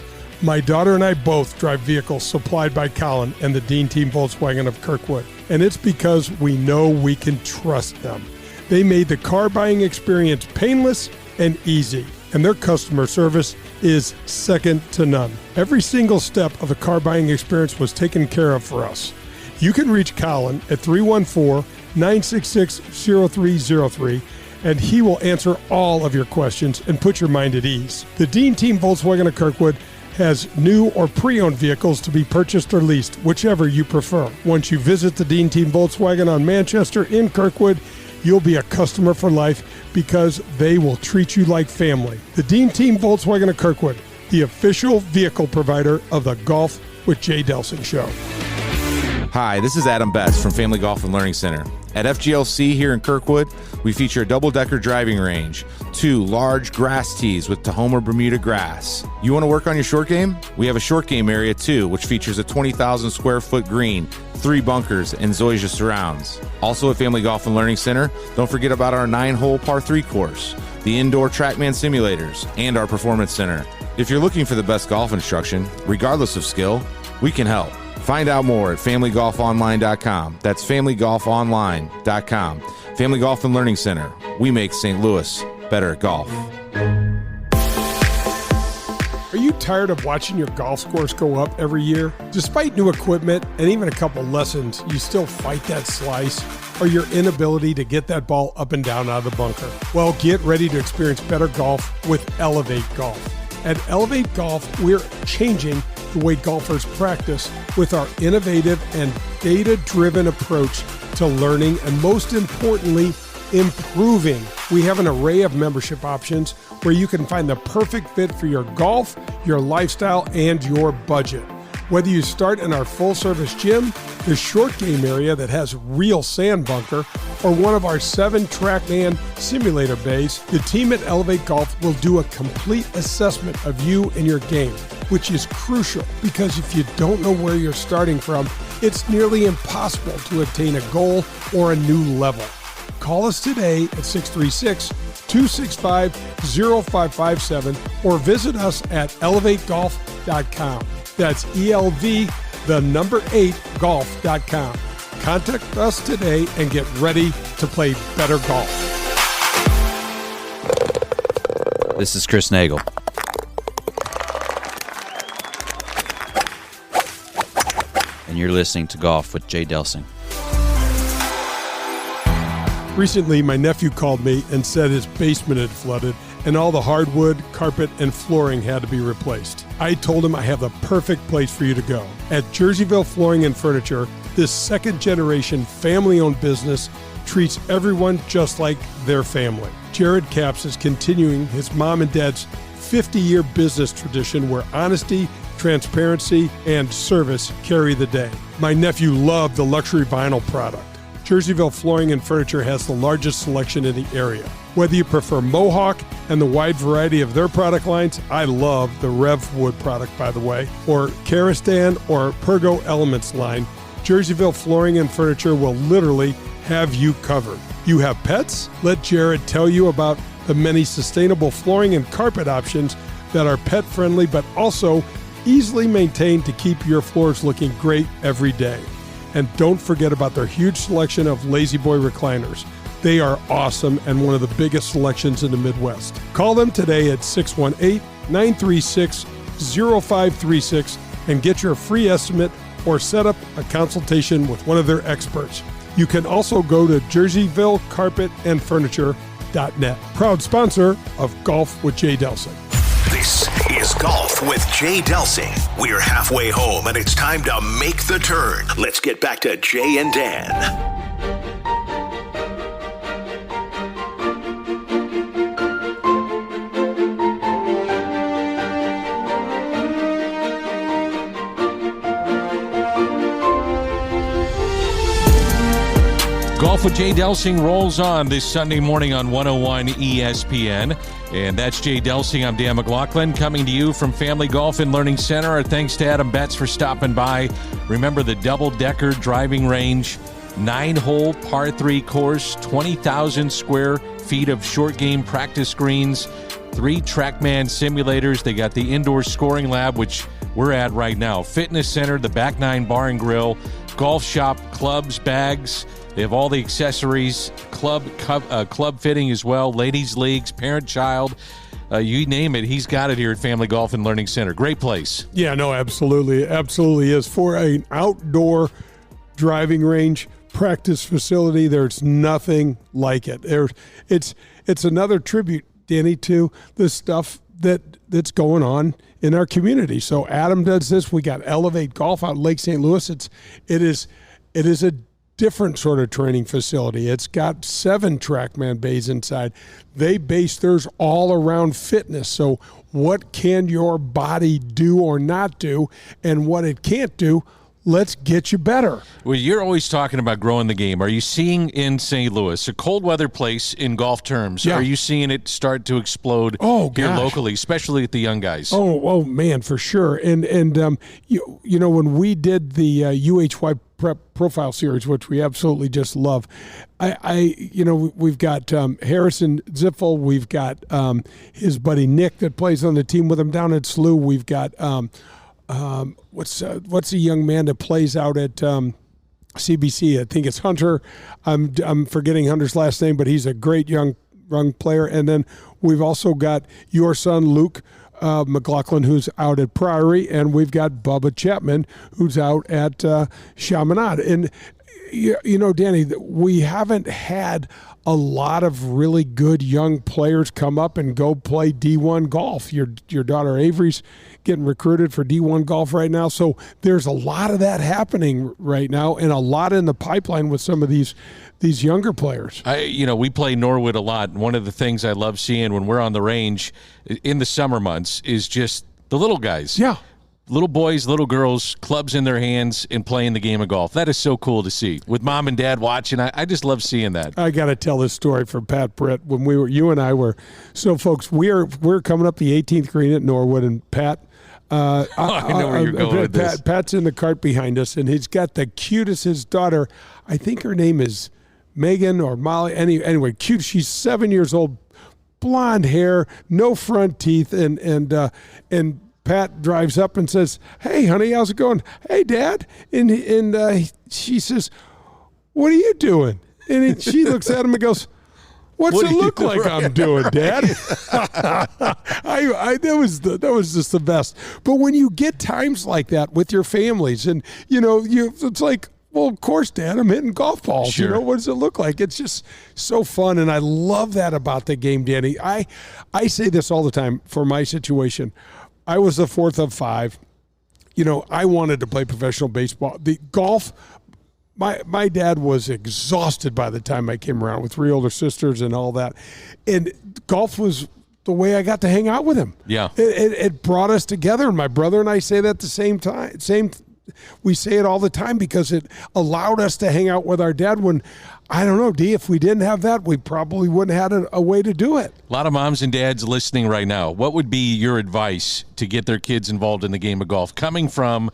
My daughter and I both drive vehicles supplied by Colin and the Dean Team Volkswagen of Kirkwood. And it's because we know we can trust them. They made the car buying experience painless and easy, and their customer service is second to none. Every single step of the car buying experience was taken care of for us. You can reach Colin at 314-966-0303, and he will answer all of your questions and put your mind at ease. The Dean Team Volkswagen of Kirkwood has new or pre-owned vehicles to be purchased or leased, whichever you prefer. Once you visit the Dean Team Volkswagen on Manchester in Kirkwood, you'll be a customer for life because they will treat you like family. The Dean Team Volkswagen of Kirkwood, the official vehicle provider of the Golf with Jay Delsing show. Hi, this is Adam Betz from Family Golf and Learning Center. At FGLC here in Kirkwood, we feature a double-decker driving range, 2 large grass tees with Tahoma Bermuda grass. You want to work on your short game? We have a short game area too, which features a 20,000 square foot green, 3 bunkers, and Zoysia surrounds. Also at Family Golf and Learning Center, don't forget about our 9-hole par 3 course, the indoor TrackMan simulators, and our Performance Center. If you're looking for the best golf instruction, regardless of skill, we can help. Find out more at FamilyGolfOnline.com. That's FamilyGolfOnline.com. Family Golf and Learning Center. We make St. Louis better at golf. Are you tired of watching your golf scores go up every year? Despite new equipment and even a couple lessons, you still fight that slice or your inability to get that ball up and down out of the bunker? Well, get ready to experience better golf with Elevate Golf. At Elevate Golf, we're changing the way golfers practice with our innovative and data-driven approach to learning and, most importantly, improving. We have an array of membership options where you can find the perfect fit for your golf, your lifestyle, and your budget. Whether you start in our full-service gym, the short game area that has real sand bunker, or one of our 7 TrackMan simulator bays, the team at Elevate Golf will do a complete assessment of you and your game, which is crucial because if you don't know where you're starting from, it's nearly impossible to attain a goal or a new level. Call us today at 636-265-0557 or visit us at elevategolf.com. That's ELV, the number 8, golf.com. Contact us today and get ready to play better golf. This is Chris Nagel. And you're listening to Golf with Jay Delsing. Recently, my nephew called me and said his basement had flooded and all the hardwood, carpet, and flooring had to be replaced. I told him I have the perfect place for you to go. At Jerseyville Flooring and Furniture, this second-generation family-owned business treats everyone just like their family. Jared Capps is continuing his mom and dad's 50-year business tradition where honesty, transparency, and service carry the day. My nephew loved the luxury vinyl product. Jerseyville Flooring and Furniture has the largest selection in the area. Whether you prefer Mohawk and the wide variety of their product lines, I love the Rev Wood product, by the way, or Karastan or Pergo Elements line, Jerseyville Flooring and Furniture will literally have you covered. You have pets? Let Jared tell you about the many sustainable flooring and carpet options that are pet-friendly but also easily maintained to keep your floors looking great every day. And don't forget about their huge selection of Lazy Boy recliners. They are awesome and one of the biggest selections in the Midwest. Call them today at 618-936-0536 and get your free estimate or set up a consultation with one of their experts. You can also go to jerseyvillecarpetandfurniture.net. Proud sponsor of Golf with Jay Delsing. This is Golf with Jay Delsing. We're halfway home and it's time to make the turn. Let's get back to Jay and Dan. Golf with Jay Delsing rolls on this Sunday morning on 101 ESPN. And that's Jay Delsing. I'm Dan McLaughlin coming to you from Family Golf and Learning Center. Our thanks to Adam Betz for stopping by. Remember the double-decker driving range, 9-hole par 3 course, 20,000 square feet of short game practice greens, 3 TrackMan simulators. They got the indoor scoring lab, which we're at right now, fitness center, the Back 9 Bar and Grill, golf shop, clubs, bags. They have all the accessories, club fitting as well, ladies' leagues, parent-child, you name it. He's got it here at Family Golf and Learning Center. Great place. Yeah, no, absolutely. Absolutely is. For an outdoor driving range practice facility, there's nothing like it. It's another tribute, Danny, to the stuff that's going on in our community. So Adam does this. We got Elevate Golf out in Lake St. Louis. It is a different sort of training facility. It's got 7 TrackMan bays inside. They base theirs all around fitness. So what can your body do or not do, and what it can't do, let's get you better. Well, you're always talking about growing the game. Are you seeing in St. Louis, a cold weather place in golf terms, are you seeing it start to explode here locally, especially at the young guys? Oh man, for sure. And you know, when we did the UHY Prep Profile Series, which we absolutely just love, we've got Harrison Ziffel, we've got his buddy Nick that plays on the team with him down at SLU. We've got what's the young man that plays out at CBC? I think it's Hunter. I'm forgetting Hunter's last name, but he's a great young player. And then we've also got your son Luke McLaughlin, who's out at Priory, and we've got Bubba Chapman, who's out at Chaminade. And you know, Danny, we haven't had a lot of really good young players come up and go play D1 golf. Your daughter Avery's getting recruited for D1 golf right now. So there's a lot of that happening right now, and a lot in the pipeline with some of these younger players. We play Norwood a lot. And one of the things I love seeing when we're on the range in the summer months is just the little guys. Yeah. Little boys, little girls, clubs in their hands and playing the game of golf. That is so cool to see. With mom and dad watching, I just love seeing that. I got to tell this story from Pat Britt when you and I were. So, folks, we're coming up the 18th green at Norwood, and Pat. I know where you're going with this. Pat's in the cart behind us, and he's got the cutest. His daughter, I think her name is Megan or Molly. Anyway, cute. She's 7 years old, blonde hair, no front teeth, and Pat drives up and says, "Hey, honey, how's it going?" "Hey, Dad." And she says, "What are you doing?" And she looks at him and goes, "What's it look like I'm doing, Dad?" That was just the best. But when you get times like that with your families, and it's like, well, of course, Dad, I'm hitting golf balls. Sure. What does it look like? It's just so fun, and I love that about the game, Danny. I say this all the time for my situation. I was the fourth of five. I wanted to play professional baseball. The golf, my dad was exhausted by the time I came around with 3 older sisters and all that. And golf was the way I got to hang out with him. Yeah. It brought us together. And my brother and I say that at the same time. We say it all the time because it allowed us to hang out with our dad when, I don't know, D, if we didn't have that, we probably wouldn't have had a way to do it. A lot of moms and dads listening right now. What would be your advice to get their kids involved in the game of golf, coming from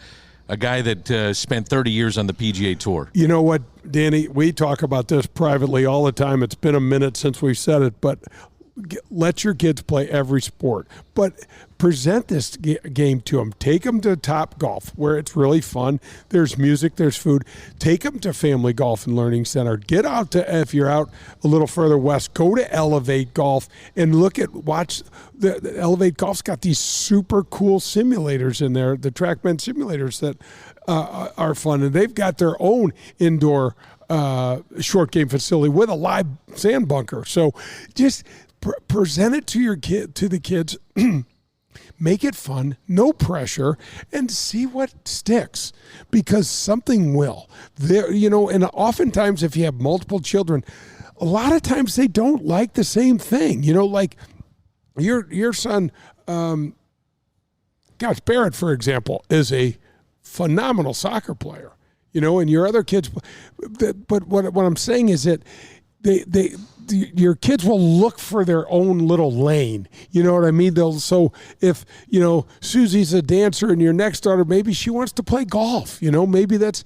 a guy that spent 30 years on the PGA Tour? You know what, Danny, we talk about this privately all the time. It's been a minute since we've said it, but let your kids play every sport. But present this game to them. Take them to Top Golf, where it's really fun. There's music, there's food. Take them to Family Golf and Learning Center. Get out to, if you're out a little further west, go to Elevate Golf and watch the Elevate Golf's got these super cool simulators in there, the TrackMan simulators that are fun. And they've got their own indoor short game facility with a live sand bunker. So just present it to the kids. Make it fun, no pressure, and see what sticks, because something will. And oftentimes if you have multiple children, a lot of times they don't like the same thing. Like your son, Barrett, for example, is a phenomenal soccer player. And your other kids. But what I'm saying is that your kids will look for their own little lane. You know what I mean? So if, Susie's a dancer and your next daughter, maybe she wants to play golf, maybe that's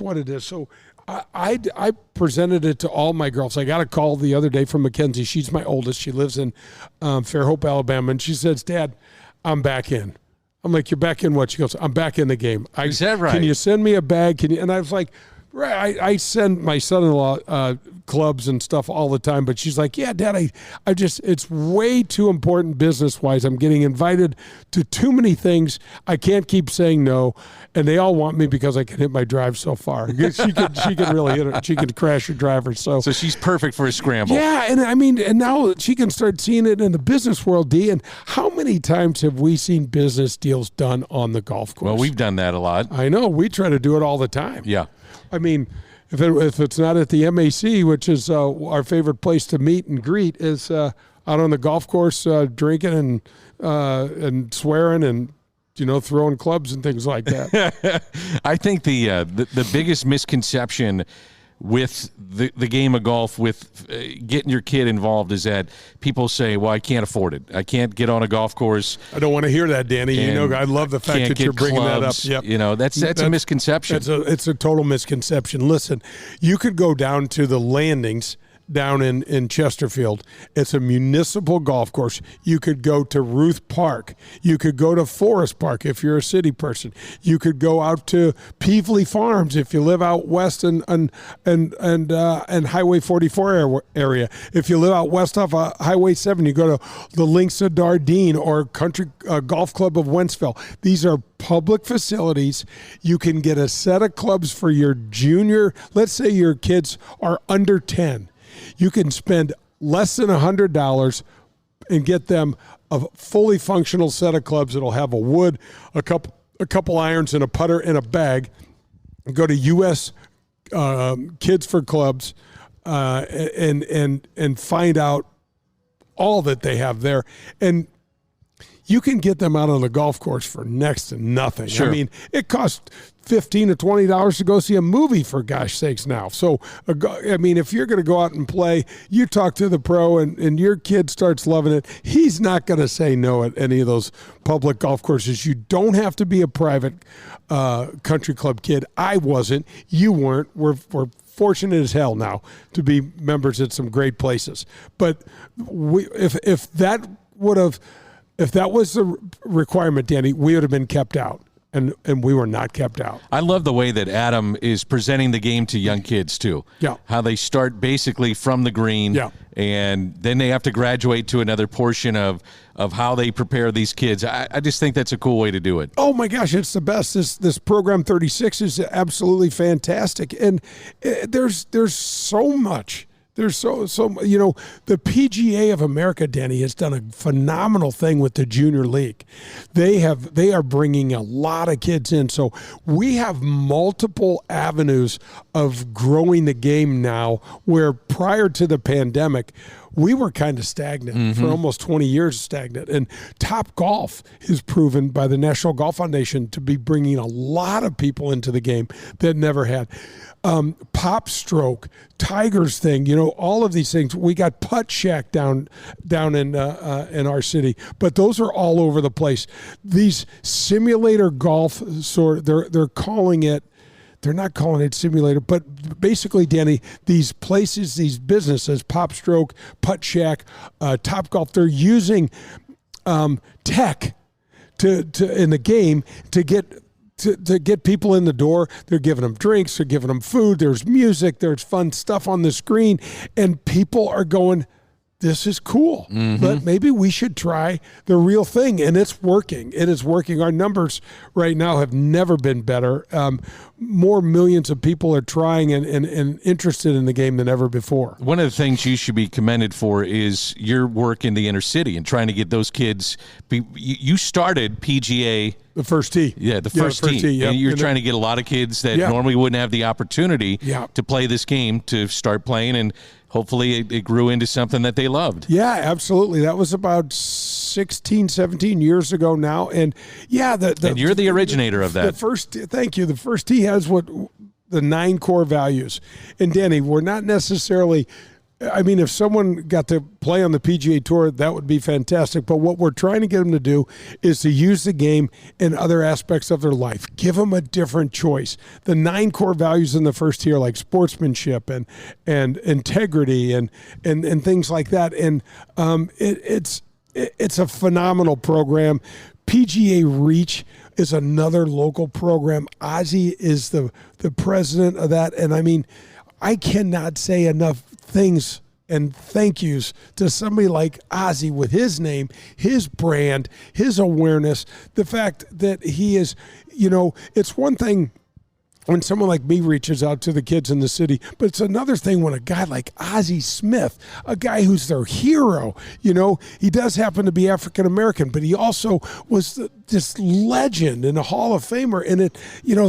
what it is. So I presented it to all my girls. I got a call the other day from Mackenzie. She's my oldest. She lives in Fairhope, Alabama. And she says, "Dad, I'm back in." I'm like, "You're back in what?" She goes, "I'm back in the game." Is that right? "Can you send me a bag? And I was like, right. I send my son-in-law clubs and stuff all the time, but she's like, "Yeah, Dad, it's way too important business-wise. I'm getting invited to too many things. I can't keep saying no, and they all want me because I can hit my drive so far." She can really hit it. She can crash her driver. So she's perfect for a scramble. Yeah, and now she can start seeing it in the business world, D. And how many times have we seen business deals done on the golf course? Well, we've done that a lot. I know. We try to do it all the time. Yeah. I mean, if it's not at the MAC, which is our favorite place to meet and greet, is out on the golf course, drinking and swearing and throwing clubs and things like that. I think the biggest misconception with the game of golf, with getting your kid involved, is that people say, well, I can't afford it. I can't get on a golf course. I don't want to hear that, Danny. I love the fact that you're bringing clubs. that up. Yep. That's a misconception. It's a total misconception. Listen, you could go down to the landings down in Chesterfield. It's a municipal golf course. You could go to Ruth Park. You could go to Forest Park if you're a city person. You could go out to Peevely Farms if you live out west and Highway 44 area. If you live out west off Highway 7, you go to the Links of Dardenne or Country Golf Club of Wentzville. These are public facilities. You can get a set of clubs for your junior. Let's say your kids are under 10. You can spend less than $100 and get them a fully functional set of clubs that'll have a wood, a couple irons, and a putter in a bag. Go to U.S. Kids for Clubs and find out all that they have there. And you can get them out on the golf course for next to nothing. Sure. I mean, it costs $15 to $20 to go see a movie, for gosh sakes now. So, I mean, if you're going to go out and play, you talk to the pro and your kid starts loving it, he's not going to say no at any of those public golf courses. You don't have to be a private country club kid. I wasn't. You weren't. We're fortunate as hell now to be members at some great places. But if that was the requirement, Danny, we would have been kept out. And we were not kept out. I love the way that Adam is presenting the game to young kids, too. Yeah. How they start basically from the green. Yeah. And then they have to graduate to another portion of how they prepare these kids. I just think that's a cool way to do it. Oh, my gosh, it's the best. This program 36 is absolutely fantastic. And there's so much. There's so the PGA of America, Danny, has done a phenomenal thing with the junior league. They are bringing a lot of kids in. So we have multiple avenues of growing the game now, where prior to the pandemic, we were kind of stagnant for almost 20 years stagnant. And Topgolf is proven by the National Golf Foundation to be bringing a lot of people into the game that never had. Pop Stroke, Tiger's thing, all of these things. We got Putt Shack down in our city, but those are all over the place. These simulator golf they're calling it. They're not calling it simulator, but basically, Danny, these places, these businesses, Pop Stroke, Putt Shack, Topgolf, they're using tech to in the game to get people in the door. They're giving them drinks, they're giving them food, there's music, there's fun stuff on the screen, and people are going, this is cool, but maybe we should try the real thing. And it's working. It is working. Our numbers right now have never been better. More millions of people are trying and interested in the game than ever before. One of the things you should be commended for is your work in the inner city and trying to get those kids. You started PGA. The first tee. Yeah, the first tee. Yeah. And you're trying to get a lot of kids that normally wouldn't have the opportunity to play this game to start playing, and hopefully it grew into something that they loved. Yeah, absolutely. That was about 16, 17 years ago now. And and you're the originator of that. Thank you. The first tee has the 9 core values. And Danny, we're not necessarily, if someone got to play on the PGA Tour, that would be fantastic. But what we're trying to get them to do is to use the game in other aspects of their life. Give them a different choice. The 9 core values in the first tier, like sportsmanship and integrity and things like that. And it's a phenomenal program. PGA Reach is another local program. Ozzy is the president of that. And I cannot say enough things and thank yous to somebody like Ozzy with his name, his brand, his awareness, the fact that he is, it's one thing when someone like me reaches out to the kids in the city, but it's another thing when a guy like Ozzie Smith, a guy who's their hero, he does happen to be African-American, but he also was this legend and a Hall of Famer. And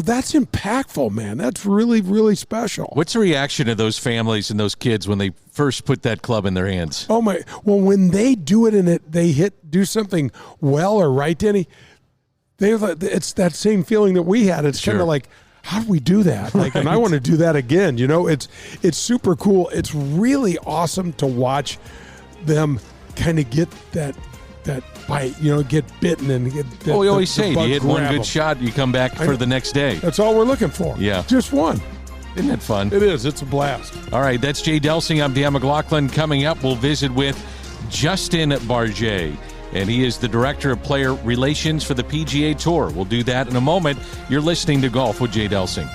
that's impactful, man. That's really, really special. What's the reaction of those families and those kids when they first put that club in their hands? Oh my, well, when they do it and they do something well or right, Danny, it's that same feeling that we had. It's kind of like, how do we do that? Like, and I want to do that again. It's super cool. It's really awesome to watch them kind of get that bite, get bitten and get that. Well, we always say, you hit one good them. shot, you come back for the next day. That's all we're looking for. Yeah. Just one. Isn't that fun? It is. It's a blast. All right, that's Jay Delsing. I'm Dan McLaughlin. Coming up, we'll visit with Justin Bardgett, and he is the Director of Player Relations for the PGA Tour. We'll do that in a moment. You're listening to Golf with Jay Delsing.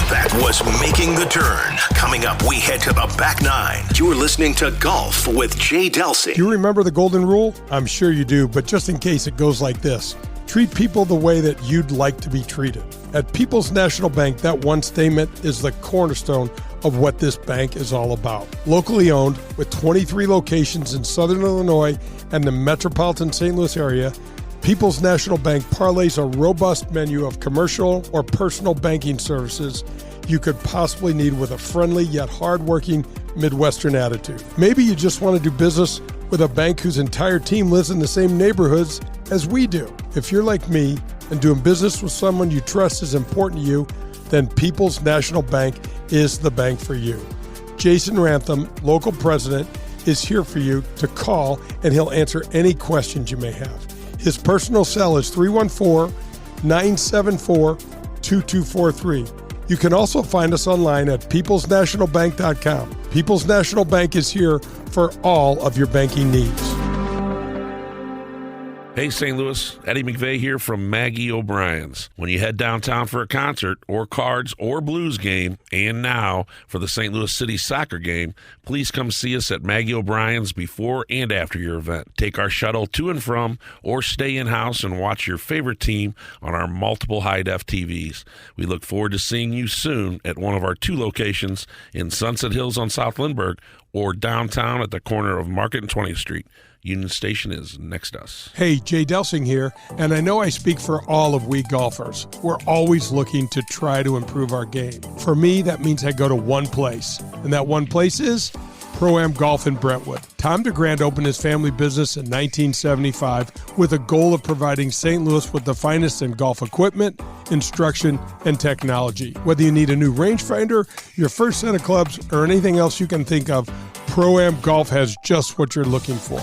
That was Making the Turn. Coming up, we head to the back nine. You're listening to Golf with Jay Delsing. Do you remember the golden rule? I'm sure you do, but just in case, it goes like this. Treat people the way that you'd like to be treated. At People's National Bank, that one statement is the cornerstone of what this bank is all about. Locally owned, with 23 locations in Southern Illinois and the metropolitan St. Louis area, People's National Bank parlays a robust menu of commercial or personal banking services you could possibly need with a friendly yet hardworking Midwestern attitude. Maybe you just want to do business with a bank whose entire team lives in the same neighborhoods as we do. If you're like me and doing business with someone you trust is important to you, then People's National Bank is the bank for you. Jason Rantham, local president, is here for you to call, and he'll answer any questions you may have. His personal cell is 314-974-2243. You can also find us online at peoplesnationalbank.com. People's National Bank is here for all of your banking needs. Hey, St. Louis, Eddie McVeigh here from Maggie O'Brien's. When you head downtown for a concert or Cards or Blues game, and now for the St. Louis City soccer game, please come see us at Maggie O'Brien's before and after your event. Take our shuttle to and from, or stay in-house and watch your favorite team on our multiple high-def TVs. We look forward to seeing you soon at one of our 2 locations in Sunset Hills on South Lindbergh or downtown at the corner of Market and 20th Street. Union Station is next to us. Hey, Jay Delsing here, and I know I speak for all of we golfers. We're always looking to try to improve our game. For me, that means I go to one place, and that one place is Pro-Am Golf in Brentwood. Tom DeGrand opened his family business in 1975 with a goal of providing St. Louis with the finest in golf equipment, instruction, and technology. Whether you need a new rangefinder, your first set of clubs, or anything else you can think of, Pro-Am Golf has just what you're looking for.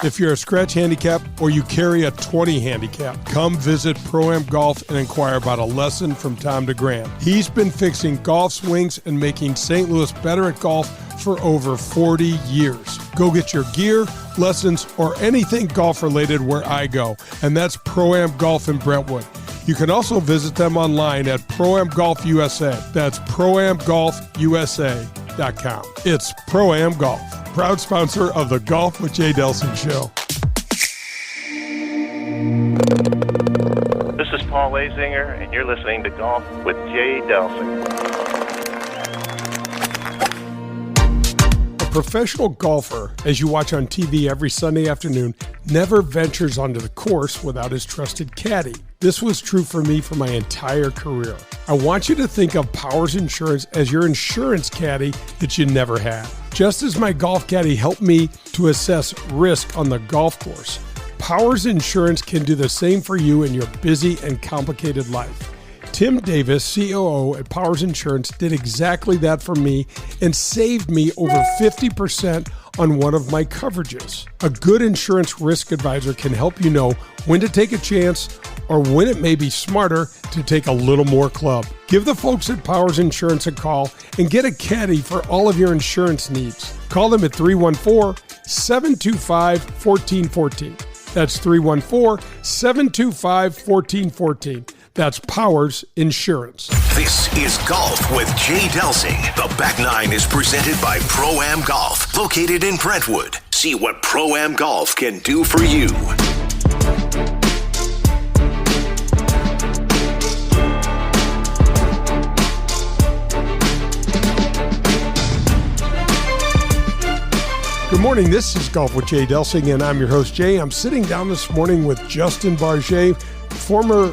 If you're a scratch handicap or you carry a 20 handicap, come visit Pro-Am Golf and inquire about a lesson from Tom DeGrand. He's been fixing golf swings and making St. Louis better at golf for over 40 years. Go get your gear, lessons, or anything golf-related where I go, and that's Pro-Am Golf in Brentwood. You can also visit them online at Pro-Am Golf USA. That's ProAmGolfUSA.com. It's Pro-Am Golf, proud sponsor of the Golf with Jay Delsing show. This is Paul Lazinger, and you're listening to Golf with Jay Delsing. A professional golfer, as you watch on TV every Sunday afternoon, never ventures onto the course without his trusted caddy. This was true for me for my entire career. I want you to think of Powers Insurance as your insurance caddy that you never had. Just as my golf caddy helped me to assess risk on the golf course, Powers Insurance can do the same for you in your busy and complicated life. Tim Davis, COO at Powers Insurance, did exactly that for me and saved me over 50% on one of my coverages. A good insurance risk advisor can help you know when to take a chance or when it may be smarter to take a little more club. Give the folks at Powers Insurance a call and get a caddy for all of your insurance needs. Call them at 314-725-1414. That's 314-725-1414. That's Powers Insurance. This is Golf with Jay Delsing. The Back Nine is presented by Pro-Am Golf, located in Brentwood. See what Pro-Am Golf can do for you. Good morning, this is Golf with Jay Delsing, and I'm your host, Jay. I'm sitting down this morning with Justin Bardgett, former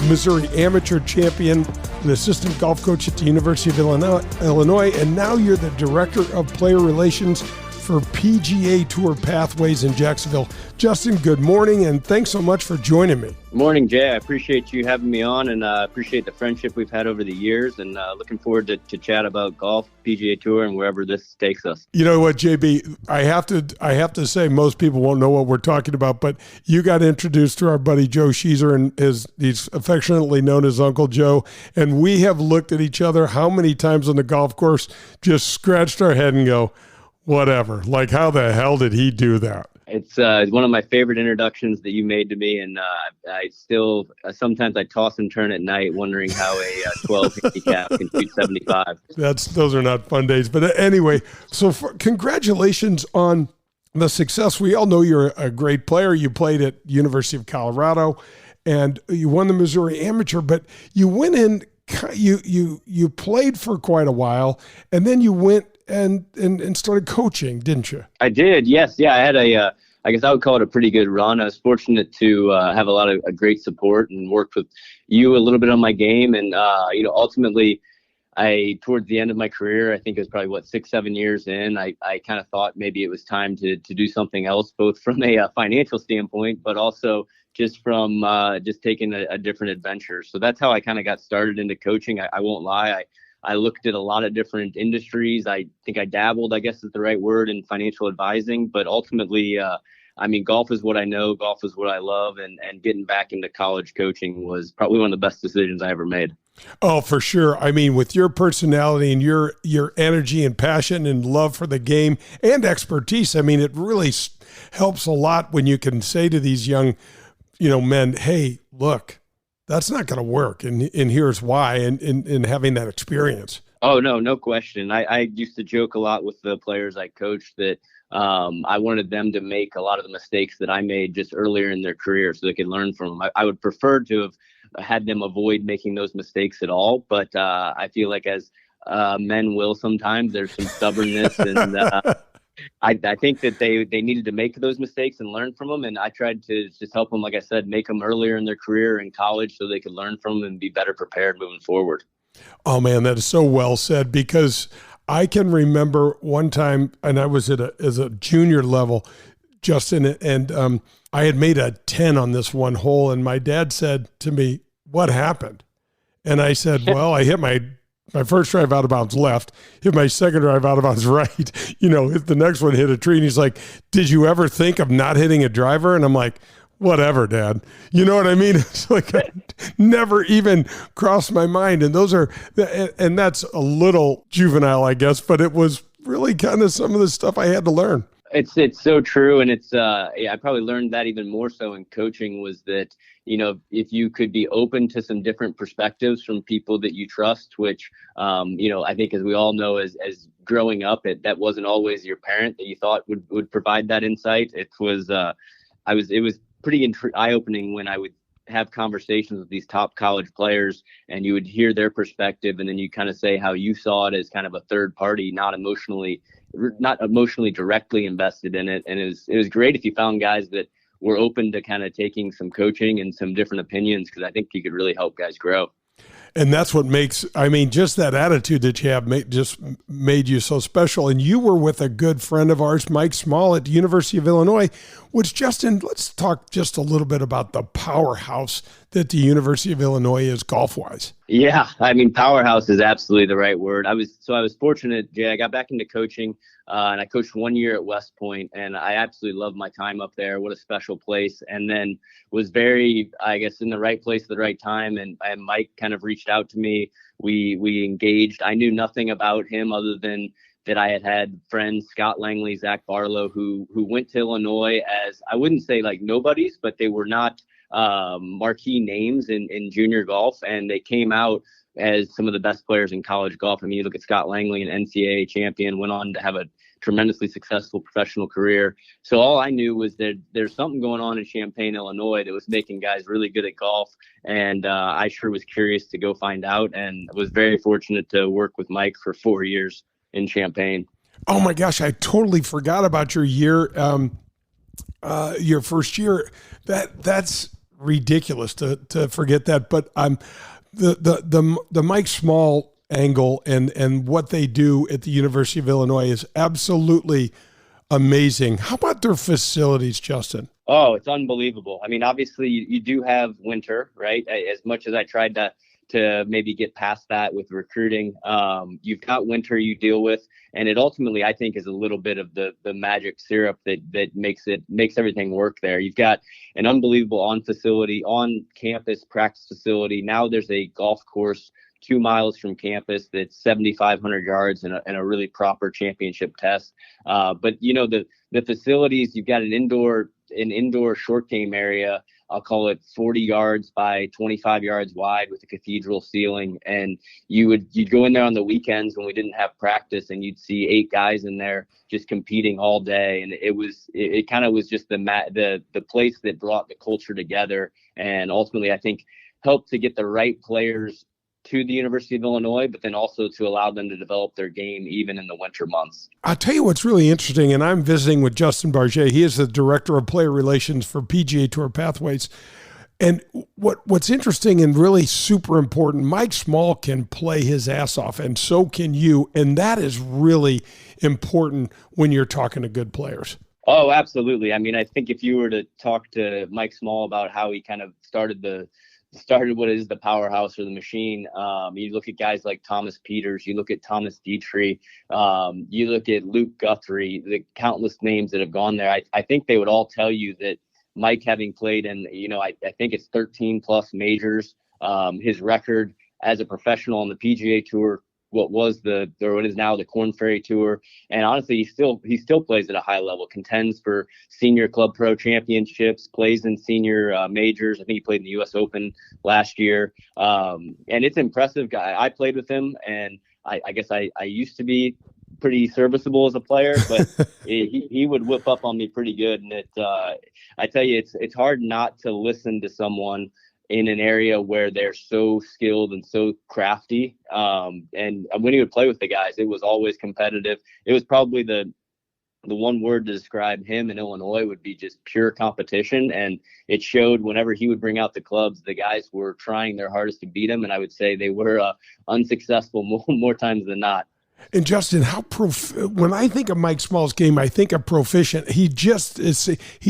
Missouri amateur champion, an assistant golf coach at the University of Illinois, and now you're the Director of Player Relations for PGA Tour Pathways in Jacksonville. Justin, good morning, and thanks so much for joining me. Morning, Jay. I appreciate you having me on, and appreciate the friendship we've had over the years, and looking forward to chat about golf, PGA Tour, and wherever this takes us. You know what, JB? I have to say most people won't know what we're talking about, but you got introduced to our buddy Joe Sheezer, and he's affectionately known as Uncle Joe, and we have looked at each other how many times on the golf course, just scratched our head and go, whatever. Like, how the hell did he do that? It's one of my favorite introductions that you made to me, and I still sometimes I toss and turn at night wondering how a 12 handicap can shoot 75. Those are not fun days. But anyway, so congratulations on the success. We all know you're a great player. You played at University of Colorado, and you won the Missouri Amateur. But you went in, you played for quite a while, and then you went and started coaching, didn't you? I did, yes. Yeah, I had I guess I would call it a pretty good run. I was fortunate to have a lot of great support and worked with you a little bit on my game. And, ultimately, towards the end of my career, I think it was probably, 6-7 years in, I kind of thought maybe it was time to do something else, both from a financial standpoint, but also just from just taking a different adventure. So that's how I kind of got started into coaching. I won't lie. I looked at a lot of different industries. I think I dabbled, I guess is the right word, in financial advising. But ultimately, golf is what I know. Golf is what I love. And getting back into college coaching was probably one of the best decisions I ever made. Oh, for sure. I mean, with your personality and your energy and passion and love for the game and expertise, I mean, it really helps a lot when you can say to these young, men, hey, look, that's not going to work. And here's why, and having that experience. Oh, no question. I used to joke a lot with the players I coached that I wanted them to make a lot of the mistakes that I made just earlier in their career so they could learn from them. I would prefer to have had them avoid making those mistakes at all. But I feel like as men will sometimes, there's some stubbornness and I think that they needed to make those mistakes and learn from them. And I tried to just help them, like I said, make them earlier in their career in college so they could learn from them and be better prepared moving forward. Oh, man, that is so well said, because I can remember one time, and I was as a junior level, Justin, and I had made a 10 on this one hole. And my dad said to me, what happened? And I said, well, I hit my first drive out of bounds left, hit my second drive out of bounds right, hit the next one, hit a tree. And he's like, did you ever think of not hitting a driver? And I'm like, whatever, Dad. You know what I mean? It's like, I never even crossed my mind. And and that's a little juvenile, I guess, but it was really kind of some of the stuff I had to learn. It's so true. And I probably learned that even more so in coaching, was that, if you could be open to some different perspectives from people that you trust, which, I think, as we all know, as growing up, that wasn't always your parent that you thought would provide that insight. It was pretty eye-opening when I would have conversations with these top college players and you would hear their perspective, and then you kind of say how you saw it as kind of a third party, not emotionally directly invested in it. And it was great if you found guys that were open to kind of taking some coaching and some different opinions, because I think you could really help guys grow. And that's what just that attitude that you have made you so special. And you were with a good friend of ours, Mike Small, at the University of Illinois, which, Justin, let's talk just a little bit about the powerhouse that the University of Illinois is golf-wise. Yeah, powerhouse is absolutely the right word. I was fortunate, Jay. I got back into coaching, and I coached 1 year at West Point, and I absolutely loved my time up there. What a special place. And then was very, I guess, in the right place at the right time. And Mike kind of reached out to me. We engaged. I knew nothing about him other than that I had friends, Scott Langley, Zach Barlow, who went to Illinois as, I wouldn't say like nobodies, but they were not marquee names in junior golf. And they came out as some of the best players in college golf. You look at Scott Langley, an NCAA champion, went on to have a tremendously successful professional career. So all I knew was that there's something going on in Champaign, Illinois that was making guys really good at golf. And I sure was curious to go find out, and was very fortunate to work with Mike for 4 years in Champaign. Oh my gosh, I totally forgot about your year, your first year. That's ridiculous to forget that. But the Mike Small angle and what they do at the University of Illinois is absolutely amazing. How about their facilities, Justin? Oh, it's unbelievable. I mean, obviously you do have winter, right? As much as I tried to maybe get past that with recruiting, you've got winter you deal with, and it ultimately, I think, is a little bit of the magic syrup that makes everything work there. You've got an unbelievable on campus practice facility. Now there's a golf course 2 miles from campus that's 7,500 yards and a really proper championship test. But the facilities, you've got an indoor short game area. I'll call it 40 yards by 25 yards wide with a cathedral ceiling. And you'd go in there on the weekends when we didn't have practice, and you'd see 8 guys in there just competing all day. And it kind of was just the place that brought the culture together, and ultimately I think helped to get the right players to the University of Illinois, but then also to allow them to develop their game even in the winter months. I'll tell you what's really interesting, and I'm visiting with Justin Bardgett. He is the Director of Player Relations for PGA Tour Pathways. And what's interesting and really super important, Mike Small can play his ass off, and so can you, and that is really important when you're talking to good players. Oh, absolutely. I mean, I think if you were to talk to Mike Small about how he kind of started what is the powerhouse or the machine. You look at guys like Thomas Peters, you look at Thomas Dietrich, you look at Luke Guthrie, the countless names that have gone there. I think they would all tell you that Mike, having played in, I think it's 13 plus majors, his record as a professional on the PGA Tour, what is now the Korn Ferry Tour, and honestly, he still plays at a high level, contends for senior club pro championships, plays in senior majors. I think he played in the U.S. Open last year, and it's impressive. I played with him, and I guess I used to be pretty serviceable as a player, but he would whip up on me pretty good. And I tell you, it's hard not to listen to someone in an area where they're so skilled and so crafty. And when he would play with the guys, it was always competitive. It was probably the one word to describe him in Illinois would be just pure competition. And it showed whenever he would bring out the clubs, the guys were trying their hardest to beat him. And I would say they were unsuccessful more times than not. And Justin, when I think of Mike Small's game, I think of proficient. He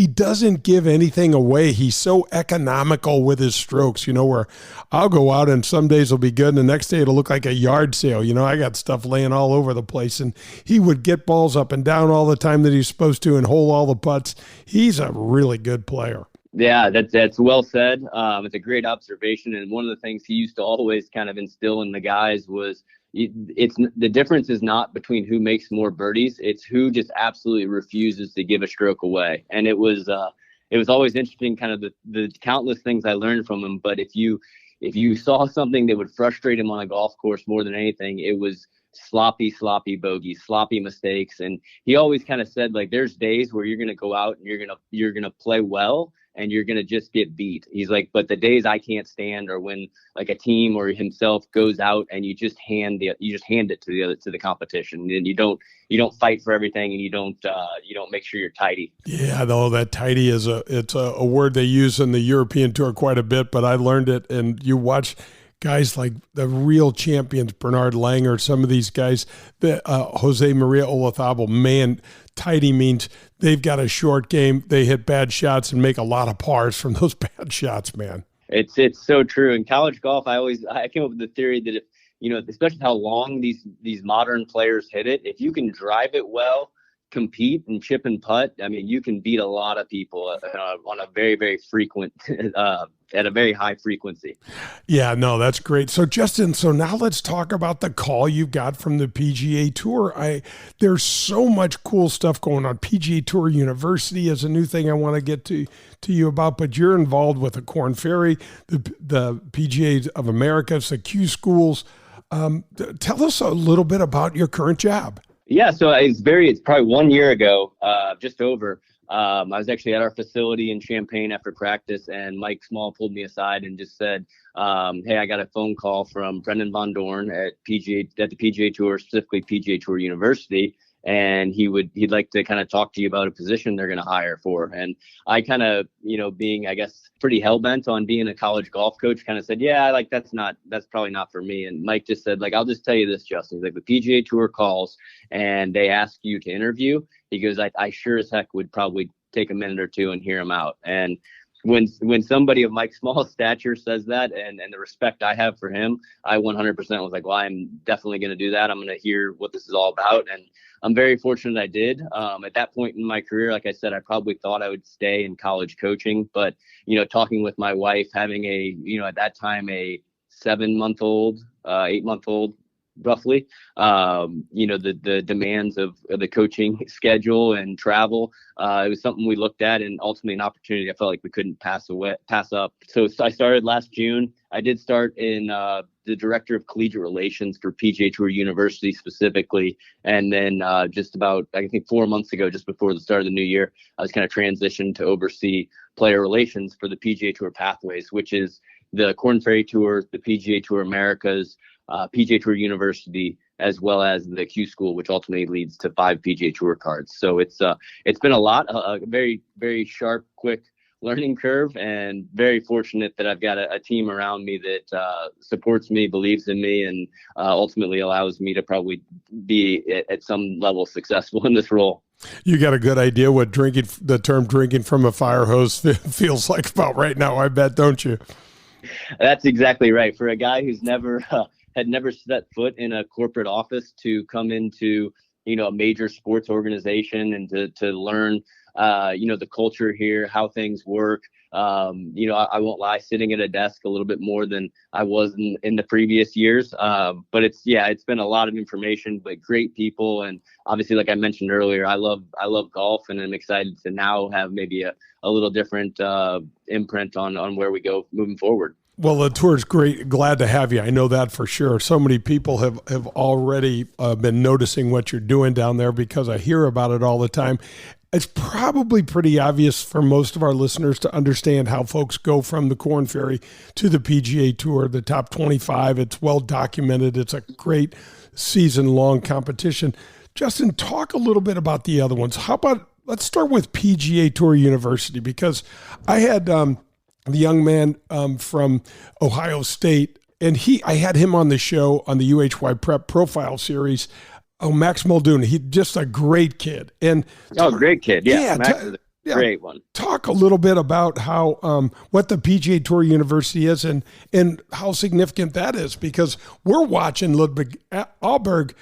doesn't give anything away. He's so economical with his strokes, where I'll go out and some days will be good and the next day it'll look like a yard sale. I got stuff laying all over the place, and he would get balls up and down all the time that he's supposed to and hole all the putts. He's a really good player. Yeah, that's well said. It's a great observation. And one of the things he used to always kind of instill in the guys was, the difference is not between who makes more birdies, it's who just absolutely refuses to give a stroke away. And it was always interesting, kind of the countless things I learned from him. But if you saw something that would frustrate him on a golf course more than anything, it was sloppy bogeys, sloppy mistakes. And he always kind of said, like, there's days where you're going to go out and you're going to play well and you're going to just get beat. He's like, but the days I can't stand are when like a team or himself goes out and you just hand it to the competition, and you don't fight for everything, and you don't make sure you're tidy. Yeah, though that tidy is a word they use in the European Tour quite a bit, but I learned it. And you watch guys like the real champions, Bernard Langer, some of these guys, Jose Maria Olazabal, man, tidy means they've got a short game. They hit bad shots and make a lot of pars from those bad shots, man. It's so true. In college golf, I came up with the theory that if, especially how long these modern players hit it, if you can drive it well, compete and chip and putt, I mean, you can beat a lot of people on a very, very frequent at a very high frequency. Yeah, no, that's great. So Justin, now let's talk about the call you got from the PGA Tour. There's so much cool stuff going on. PGA Tour University is a new thing I want to get to you about, but you're involved with the Korn Ferry, the PGA of America, the Q schools. Tell us a little bit about your current job. Yeah, so it's probably 1 year ago, just over. I was actually at our facility in Champaign after practice, and Mike Small pulled me aside and just said, hey, I got a phone call from Brendan Von Dorn at the PGA Tour, specifically PGA Tour University. and he'd like to kind of talk to you about a position they're going to hire for. And I kind of, being, I guess, pretty hell-bent on being a college golf coach, kind of said, yeah, like that's probably not for me. And Mike just said, like, I'll just tell you this, Justin. He's like, the PGA Tour calls and they ask you to interview. He goes, I sure as heck would probably take a minute or two and hear him out. And when somebody of Mike's small stature says that, and the respect I have for him, I 100% was like, well, I'm definitely going to do that. I'm going to hear what this is all about. And I'm very fortunate I did. At that point in my career, like I said, I probably thought I would stay in college coaching, but, talking with my wife, having at that time, a 7-month-old, 8-month-old, roughly, the demands of the coaching schedule and travel, it was something we looked at, and ultimately an opportunity I felt like we couldn't pass up. So I started last June. I did start in the director of collegiate relations for PGA Tour University specifically, and then just about, I think, 4 months ago, just before the start of the new year, I was kind of transitioned to oversee player relations for the PGA Tour Pathways, which is the Korn Ferry Tour, the PGA Tour Americas, PGA Tour University, as well as the Q School, which ultimately leads to 5 PGA Tour cards. So it's been a lot, a very, very sharp, quick learning curve, and very fortunate that I've got a team around me that supports me, believes in me, and ultimately allows me to probably be at some level successful in this role. You got a good idea what the term drinking from a fire hose feels like about right now, I bet, don't you? That's exactly right. For a guy who's had never set foot in a corporate office to come into, a major sports organization and to learn, the culture here, how things work. I won't lie, sitting at a desk a little bit more than I was in the previous years. But it's been a lot of information, but great people. And obviously, like I mentioned earlier, I love golf, and I'm excited to now have maybe a little different imprint on where we go moving forward. Well, the tour's great. Glad to have you. I know that for sure. So many people have already been noticing what you're doing down there because I hear about it all the time. It's probably pretty obvious for most of our listeners to understand how folks go from the Korn Ferry to the PGA Tour, the top 25. It's well documented. It's a great season-long competition. Justin, talk a little bit about the other ones. Let's start with PGA Tour University, because I had the young man from Ohio State, and I had him on the show on the UHY Prep Profile Series. Oh, Max Muldoon. He's just a great kid. And great kid. Yeah, Max is a great one. Talk a little bit about how what the PGA Tour University is and how significant that is, because we're watching Ludvig Aberg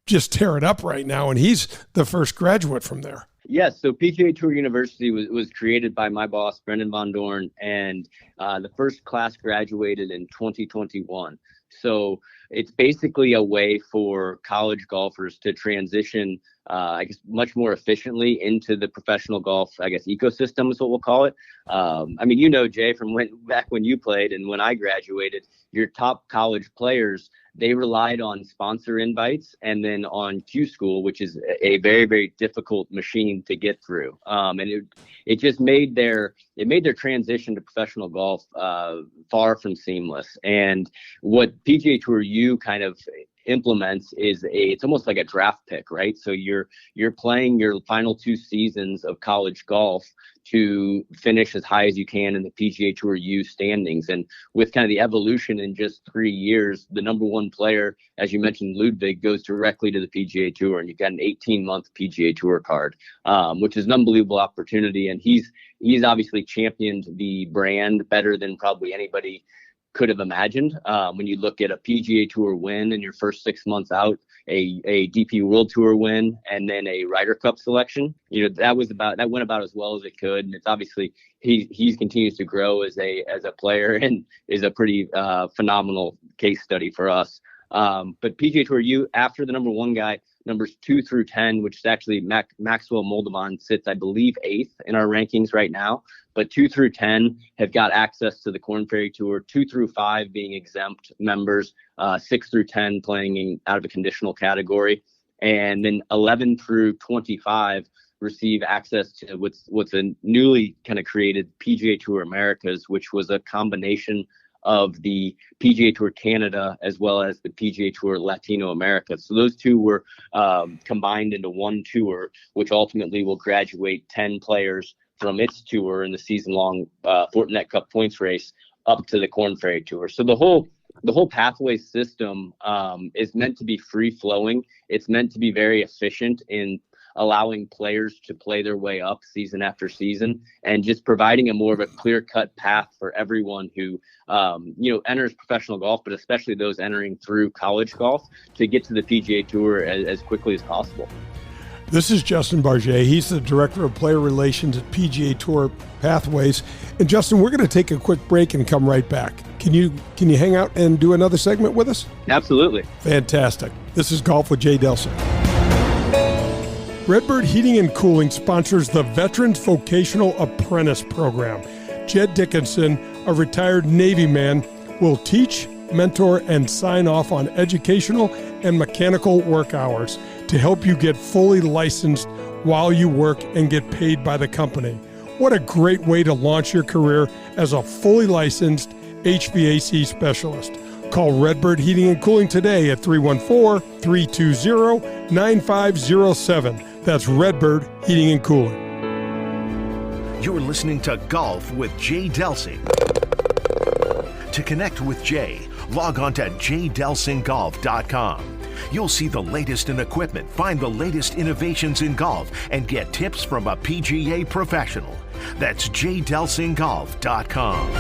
just tear it up right now, and he's the first graduate from there. Yes, so PGA Tour University was created by my boss, Brendan Von Dorn, and the first class graduated in 2021. So it's basically a way for college golfers to transition, I guess, much more efficiently into the professional golf, I guess, ecosystem is what we'll call it. Jay, from back when you played and when I graduated, your top college players, they relied on sponsor invites and then on Q School, which is a very, very difficult machine to get through. And it just made their transition to professional golf far from seamless. And what PGA Tour U kind of implements is it's almost like a draft pick, right? So you're playing your final 2 seasons of college golf to finish as high as you can in the PGA Tour U standings. And with kind of the evolution in just 3 years, the number 1 player, as you mentioned, Ludvig, goes directly to the PGA Tour, and you've got an 18-month PGA Tour card, which is an unbelievable opportunity. And he's obviously championed the brand better than probably anybody could have imagined. When you look at a PGA Tour win in your first 6 months out, a DP World Tour win, and then a Ryder Cup selection, that went about as well as it could. And it's obviously he continues to grow as a player and is a pretty phenomenal case study for us. But PGA Tour U, after the number 1 guy, numbers 2 through 10, which is actually Maxwell Moldovan, sits, I believe, 8th in our rankings right now. But 2 through 10 have got access to the Korn Ferry Tour, 2 through 5 being exempt members, 6 through 10 playing out of a conditional category. And then 11 through 25 receive access to what's a newly kind of created PGA Tour Americas, which was a combination of the PGA Tour Canada as well as the PGA Tour Latino America. So those two were combined into one tour, which ultimately will graduate 10 players from its tour in the season-long Fortinet Cup points race up to the Korn Ferry Tour. So the whole pathway system is meant to be free-flowing. It's meant to be very efficient in allowing players to play their way up season after season, and just providing a more of a clear-cut path for everyone who enters professional golf, but especially those entering through college golf, to get to the PGA Tour as quickly as possible. This is Justin Bardgett. He's the Director of Player Relations at PGA Tour Pathways. And Justin, we're going to take a quick break and come right back. Can you hang out and do another segment with us? Absolutely. Fantastic. This is Golf with Jay Delsing. Redbird Heating and Cooling sponsors the Veterans Vocational Apprentice Program. Jed Dickinson, a retired Navy man, will teach, mentor, and sign off on educational and mechanical work hours to help you get fully licensed while you work and get paid by the company. What a great way to launch your career as a fully licensed HVAC specialist. Call Redbird Heating and Cooling today at 314-320-9507. That's Redbird Heating and Cooling. You're listening to Golf with Jay Delsing. To connect with Jay, log on to jdelsinggolf.com. You'll see the latest in equipment, find the latest innovations in golf, and get tips from a PGA professional. That's jdelsinggolf.com.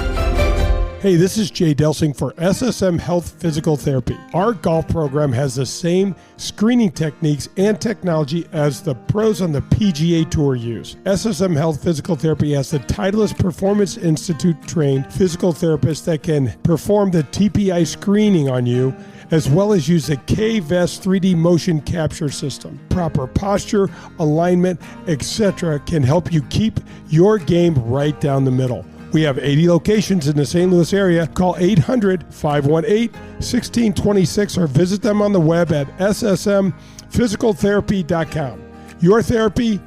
Hey, this is Jay Delsing for SSM Health Physical Therapy. Our golf program has the same screening techniques and technology as the pros on the PGA Tour use. SSM Health Physical Therapy has the Titleist Performance Institute trained physical therapists that can perform the TPI screening on you, as well as use the K-Vest 3D motion capture system. Proper posture, alignment, etc. can help you keep your game right down the middle. We have 80 locations in the St. Louis area. Call 800-518-1626 or visit them on the web at ssmphysicaltherapy.com. Your therapy,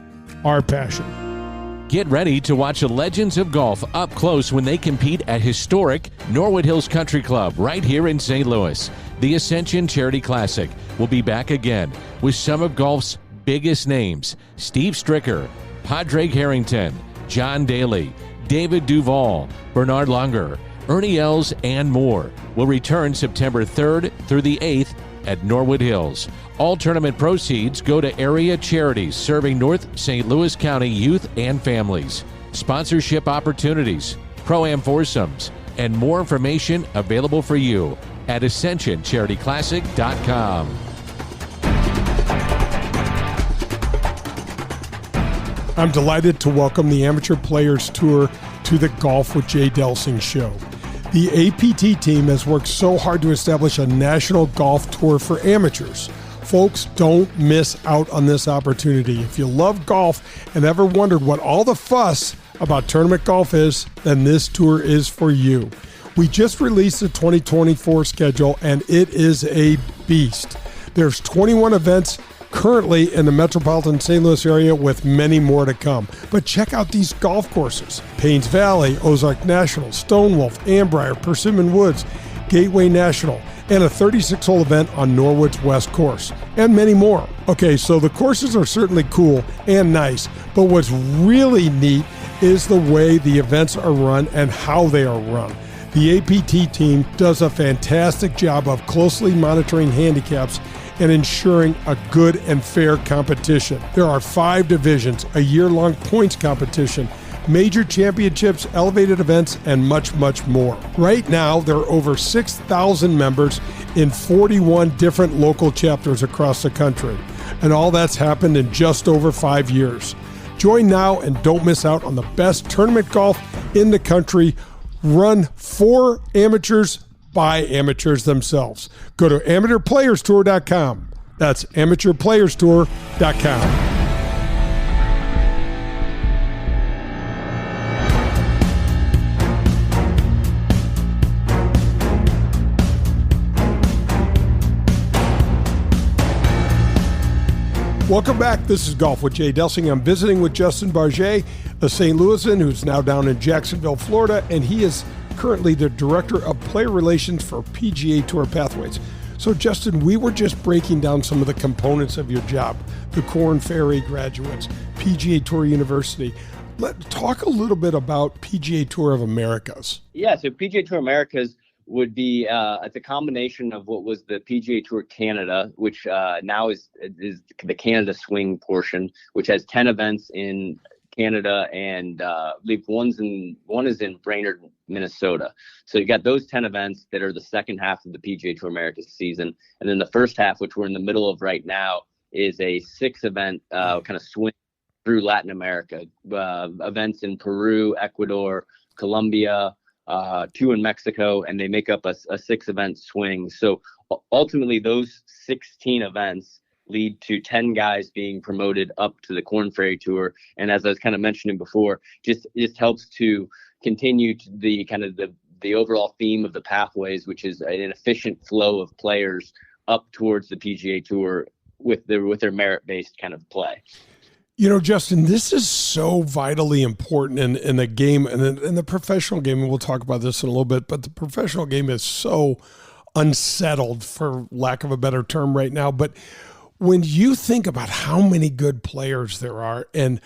our passion. Get ready to watch the legends of golf up close when they compete at historic Norwood Hills Country Club right here in St. Louis. The Ascension Charity Classic will be back again with some of golf's biggest names: Steve Stricker, Padraig Harrington, John Daly, David Duval, Bernard Langer, Ernie Els, and more will return September 3rd through the 8th at Norwood Hills. All tournament proceeds go to area charities serving North St. Louis County youth and families. Sponsorship opportunities, pro-am foursomes, and more information available for you at AscensionCharityClassic.com. I'm delighted to welcome the Amateur Players Tour to the Golf with Jay Delsing show. The APT team has worked so hard to establish a national golf tour for amateurs. Folks, don't miss out on this opportunity. If you love golf and ever wondered what all the fuss about tournament golf is, then this tour is for you. We just released the 2024 schedule, and it is a beast. There's 21 events currently in the metropolitan St. Louis area, with many more to come. But check out these golf courses: Paynes Valley, Ozark National, Stonewolf, Ambrier, Persimmon Woods, Gateway National, and a 36-hole event on Norwood's West Course, and many more. Okay, so the courses are certainly cool and nice, but what's really neat is the way the events are run and how they are run. The APT team does a fantastic job of closely monitoring handicaps and ensuring a good and fair competition. There are 5 divisions, a year-long points competition, major championships, elevated events, and much, much more. Right now, there are over 6,000 members in 41 different local chapters across the country, and all that's happened in just over 5 years. Join now and don't miss out on the best tournament golf in the country, run for amateurs by amateurs themselves. Go to amateurplayerstour.com. That's amateurplayerstour.com. Welcome back. This is Golf with Jay Delsing. I'm visiting with Justin Bardgett, a St. Louisan who's now down in Jacksonville, Florida, and he is currently the Director of Player Relations for PGA Tour Pathways. So, Justin, we were just breaking down some of the components of your job, the Korn Ferry graduates, PGA Tour University. Let's talk a little bit about PGA Tour of Americas. Yeah, so PGA Tour Americas would be it's a combination of what was the PGA Tour Canada, which now is the Canada Swing portion, which has 10 events in Canada, and I believe one is in Brainerd, Minnesota. So you got those 10 events that are the second half of the PGA Tour Americas season, and then the first half, which we're in the middle of right now, is a 6-event kind of swing through Latin America, events in Peru, Ecuador, Colombia, 2 in Mexico, and they make up a 6-event swing. So ultimately, those 16 events lead to 10 guys being promoted up to the Korn Ferry Tour. And as I was kind of mentioning before, just helps to continue to the overall theme of the pathways, which is an efficient flow of players up towards the PGA Tour with their merit-based kind of play. You know, Justin, this is so vitally important in the game and in the professional game, and we'll talk about this in a little bit, but the professional game is so unsettled, for lack of a better term, right now. But when you think about how many good players there are and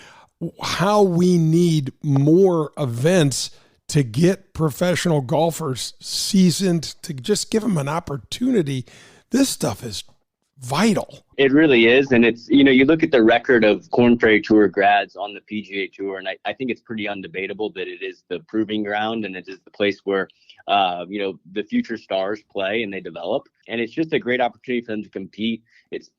how we need more events to get professional golfers seasoned, to just give them an opportunity, this stuff is vital. It really is. And it's, you look at the record of Korn Ferry Tour grads on the PGA Tour, and I think it's pretty undebatable that it is the proving ground, and it is the place where, the future stars play and they develop. And it's just a great opportunity for them to compete. It's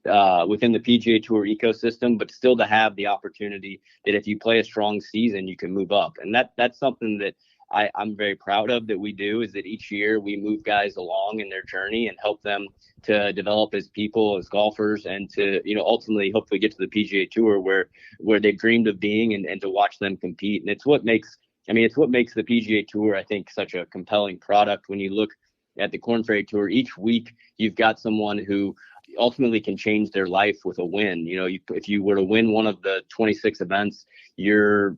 within the PGA Tour ecosystem, but still to have the opportunity that if you play a strong season, you can move up. And that's something that I'm very proud of that we do, is that each year we move guys along in their journey and help them to develop as people, as golfers, and to, ultimately hopefully get to the PGA Tour where they've dreamed of being, and to watch them compete. And it's what makes the PGA Tour, I think, such a compelling product. When you look at the Korn Ferry Tour, each week you've got someone who ultimately can change their life with a win. If you were to win one of the 26 events, you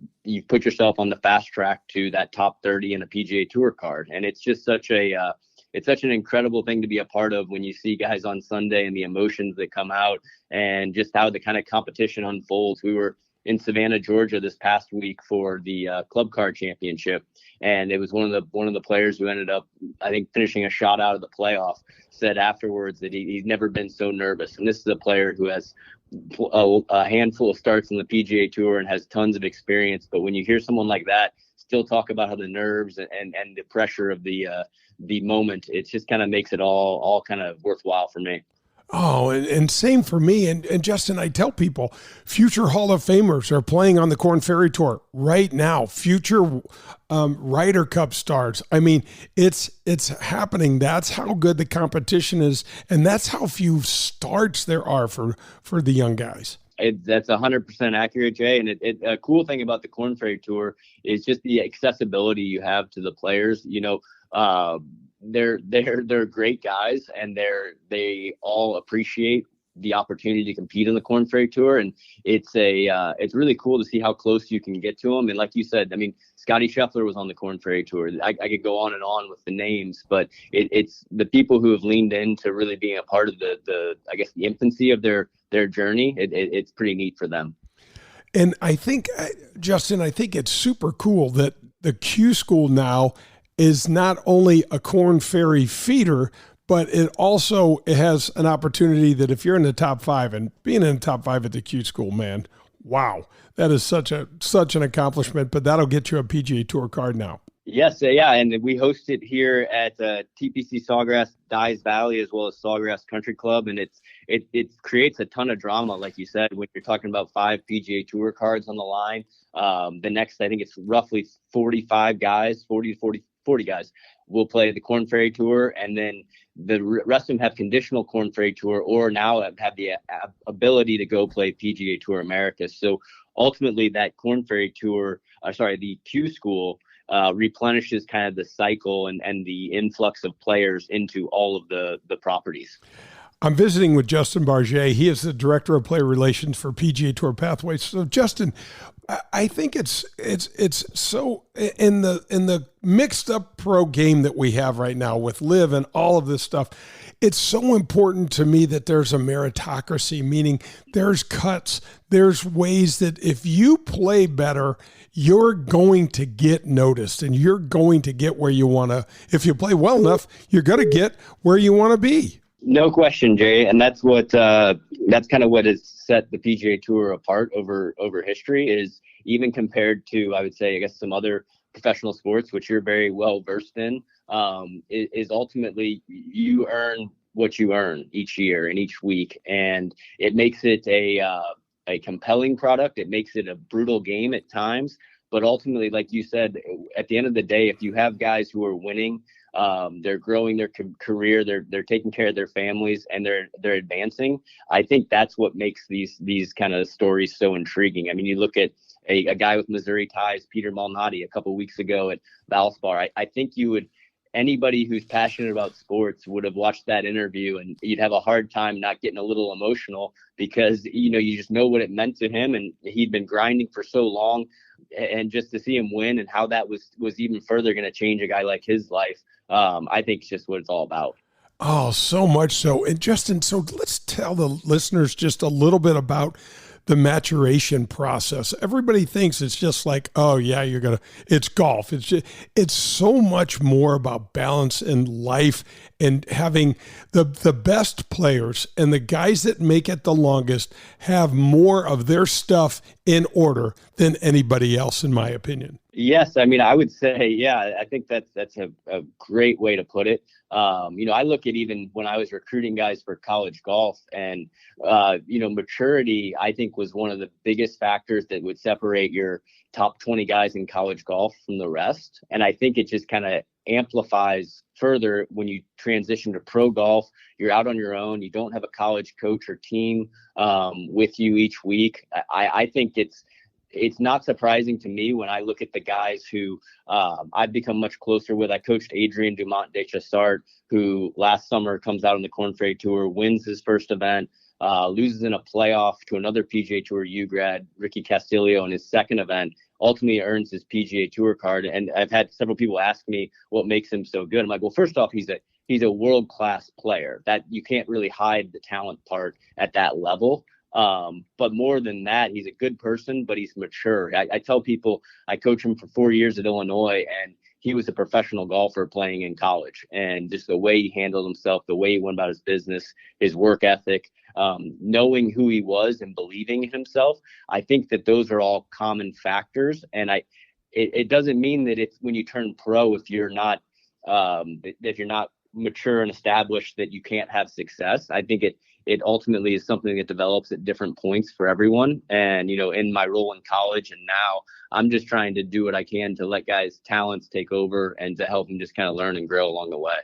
put yourself on the fast track to that top 30 in a PGA Tour card. And it's just such an incredible thing to be a part of when you see guys on Sunday and the emotions that come out and just how the kind of competition unfolds. We were in Savannah, Georgia this past week for the Club Car Championship, and it was one of the players who ended up, I think, finishing a shot out of the playoff, said afterwards that he's never been so nervous. And this is a player who has a handful of starts in the PGA Tour and has tons of experience. But when you hear someone like that still talk about how the nerves and the pressure of the moment, it just kind of makes it all kind of worthwhile for me. Oh, and same for me. And Justin, I tell people, future Hall of Famers are playing on the Korn Ferry Tour right now. Future Ryder Cup stars. I mean, it's happening. That's how good the competition is, and that's how few starts there are for the young guys. That's 100% accurate, Jay. And a cool thing about the Korn Ferry Tour is just the accessibility you have to the players. They're great guys, and they all appreciate the opportunity to compete in the Korn Ferry Tour, and it's really cool to see how close you can get to them. And like you said, I mean, Scotty Scheffler was on the Korn Ferry Tour. I could go on and on with the names, but it's the people who have leaned into really being a part of the infancy of their journey. It's pretty neat for them. And I think, Justin, it's super cool that the Q School now is not only a Korn Ferry feeder, but it has an opportunity that if you're in the top 5, and being in the top 5 at the Q School, man, wow, that is such an accomplishment. But that'll get you a PGA Tour card now. Yes, yeah, and we host it here at TPC Sawgrass Dyes Valley, as well as Sawgrass Country Club, and it creates a ton of drama, like you said, when you're talking about 5 PGA Tour cards on the line. The next, I think it's roughly 45 guys, 40 guys will play the Korn Ferry Tour, and then the rest of them have conditional Korn Ferry Tour, or now have the ability to go play PGA Tour America. So ultimately, that Korn Ferry Tour, the Q School, replenishes kind of the cycle and the influx of players into all of the properties. I'm visiting with Justin Bardgett. He is the Director of Player Relations for PGA Tour Pathways. So, Justin, I think it's so in the mixed up pro game that we have right now with LIV and all of this stuff. It's so important to me that there's a meritocracy, meaning there's cuts, there's ways that if you play better, you're going to get noticed and you're going to get where you want to. If you play well enough, you're going to get where you want to be. No question, Jay, and that's kind of what has set the PGA Tour apart over history. Is even compared to, I would say, I guess some other professional sports, which you're very well versed in, is ultimately you earn what you earn each year and each week, and it makes it a compelling product. It makes it a brutal game at times, but ultimately, like you said, at the end of the day, if you have guys who are winning. They're growing their career. They're taking care of their families, and they're advancing. I think that's what makes these kind of stories so intriguing. I mean, you look at a guy with Missouri ties, Peter Malnati, a couple of weeks ago at Valspar. I think anybody who's passionate about sports would have watched that interview, and you'd have a hard time not getting a little emotional because you just know what it meant to him, and he'd been grinding for so long, and just to see him win and how that was even further going to change a guy like his life. I think it's just what it's all about. Oh, so much so. And Justin, so let's tell the listeners just a little bit about the maturation process. Everybody thinks it's just like, oh yeah, it's golf. It's so much more about balance in life and having the best players and the guys that make it the longest have more of their stuff in order than anybody else, in my opinion. Yes. I mean, I would say, yeah, I think that's a great way to put it. I look at even when I was recruiting guys for college golf and, maturity, I think was one of the biggest factors that would separate your top 20 guys in college golf from the rest. And I think it just kind of amplifies further when you transition to pro golf. You're out on your own. You don't have a college coach or team with you each week. I think it's not surprising to me when I look at the guys who I've become much closer with. I coached Adrian Dumont de Chassart, who last summer comes out on the Korn Ferry Tour, wins his first event, loses in a playoff to another PGA Tour U grad, Ricky Castillo, in his second event, ultimately earns his PGA Tour card. And I've had several people ask me what makes him so good. I'm like, well, first off, he's a world-class player. That you can't really hide the talent part at that level. But more than that, he's a good person, but he's mature. I tell people I coached him for 4 years at Illinois, and he was a professional golfer playing in college. And just the way he handled himself, the way he went about his business, his work ethic, knowing who he was and believing in himself, I think that those are all common factors. And it doesn't mean that it's when you turn pro, if you're not mature and established, that you can't have success. I think it ultimately is something that develops at different points for everyone. And, in my role in college and now, I'm just trying to do what I can to let guys' talents take over and to help them just kind of learn and grow along the way.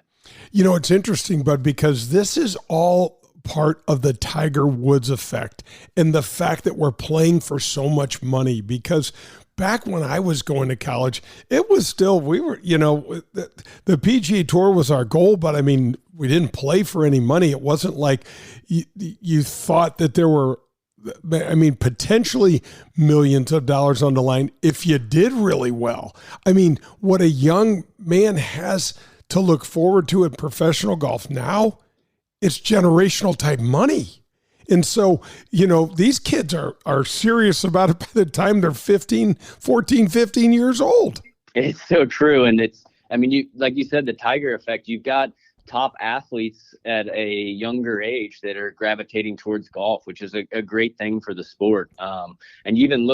It's interesting, Bud, because this is all part of the Tiger Woods effect and the fact that we're playing for so much money. Because back when I was going to college, it was still, the PGA Tour was our goal, but I mean, we didn't play for any money. It wasn't like you thought that there were, potentially millions of dollars on the line if you did really well. I mean, what a young man has to look forward to in professional golf now, it's generational type money. And so, these kids are serious about it by the time they're 15 years old. It's so true. And like you said, the Tiger effect, you've got top athletes at a younger age that are gravitating towards golf, which is a great thing for the sport. And you even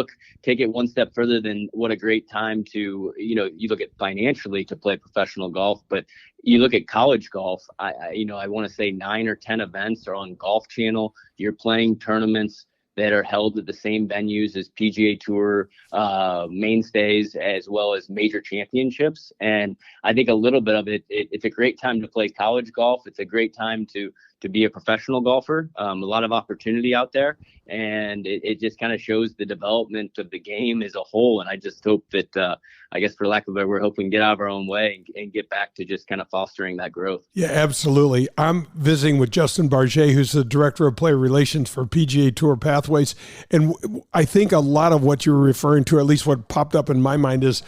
take it one step further than what a great time to, you look at financially to play professional golf, but you look at college golf, I want to say 9 or 10 events are on Golf Channel. You're playing tournaments that are held at the same venues as PGA Tour mainstays, as well as major championships. And I think a little bit of it's a great time to play college golf. It's a great time to be a professional golfer. A lot of opportunity out there, and it just kind of shows the development of the game as a whole. And I just hope that, I guess for lack of a better word, hope we can get out of our own way and get back to just kind of fostering that growth. Yeah, absolutely. I'm visiting with Justin Bardgett, who's the Director of Player Relations for PGA Tour Pathways. And I think a lot of what you're referring to, at least what popped up in my mind, is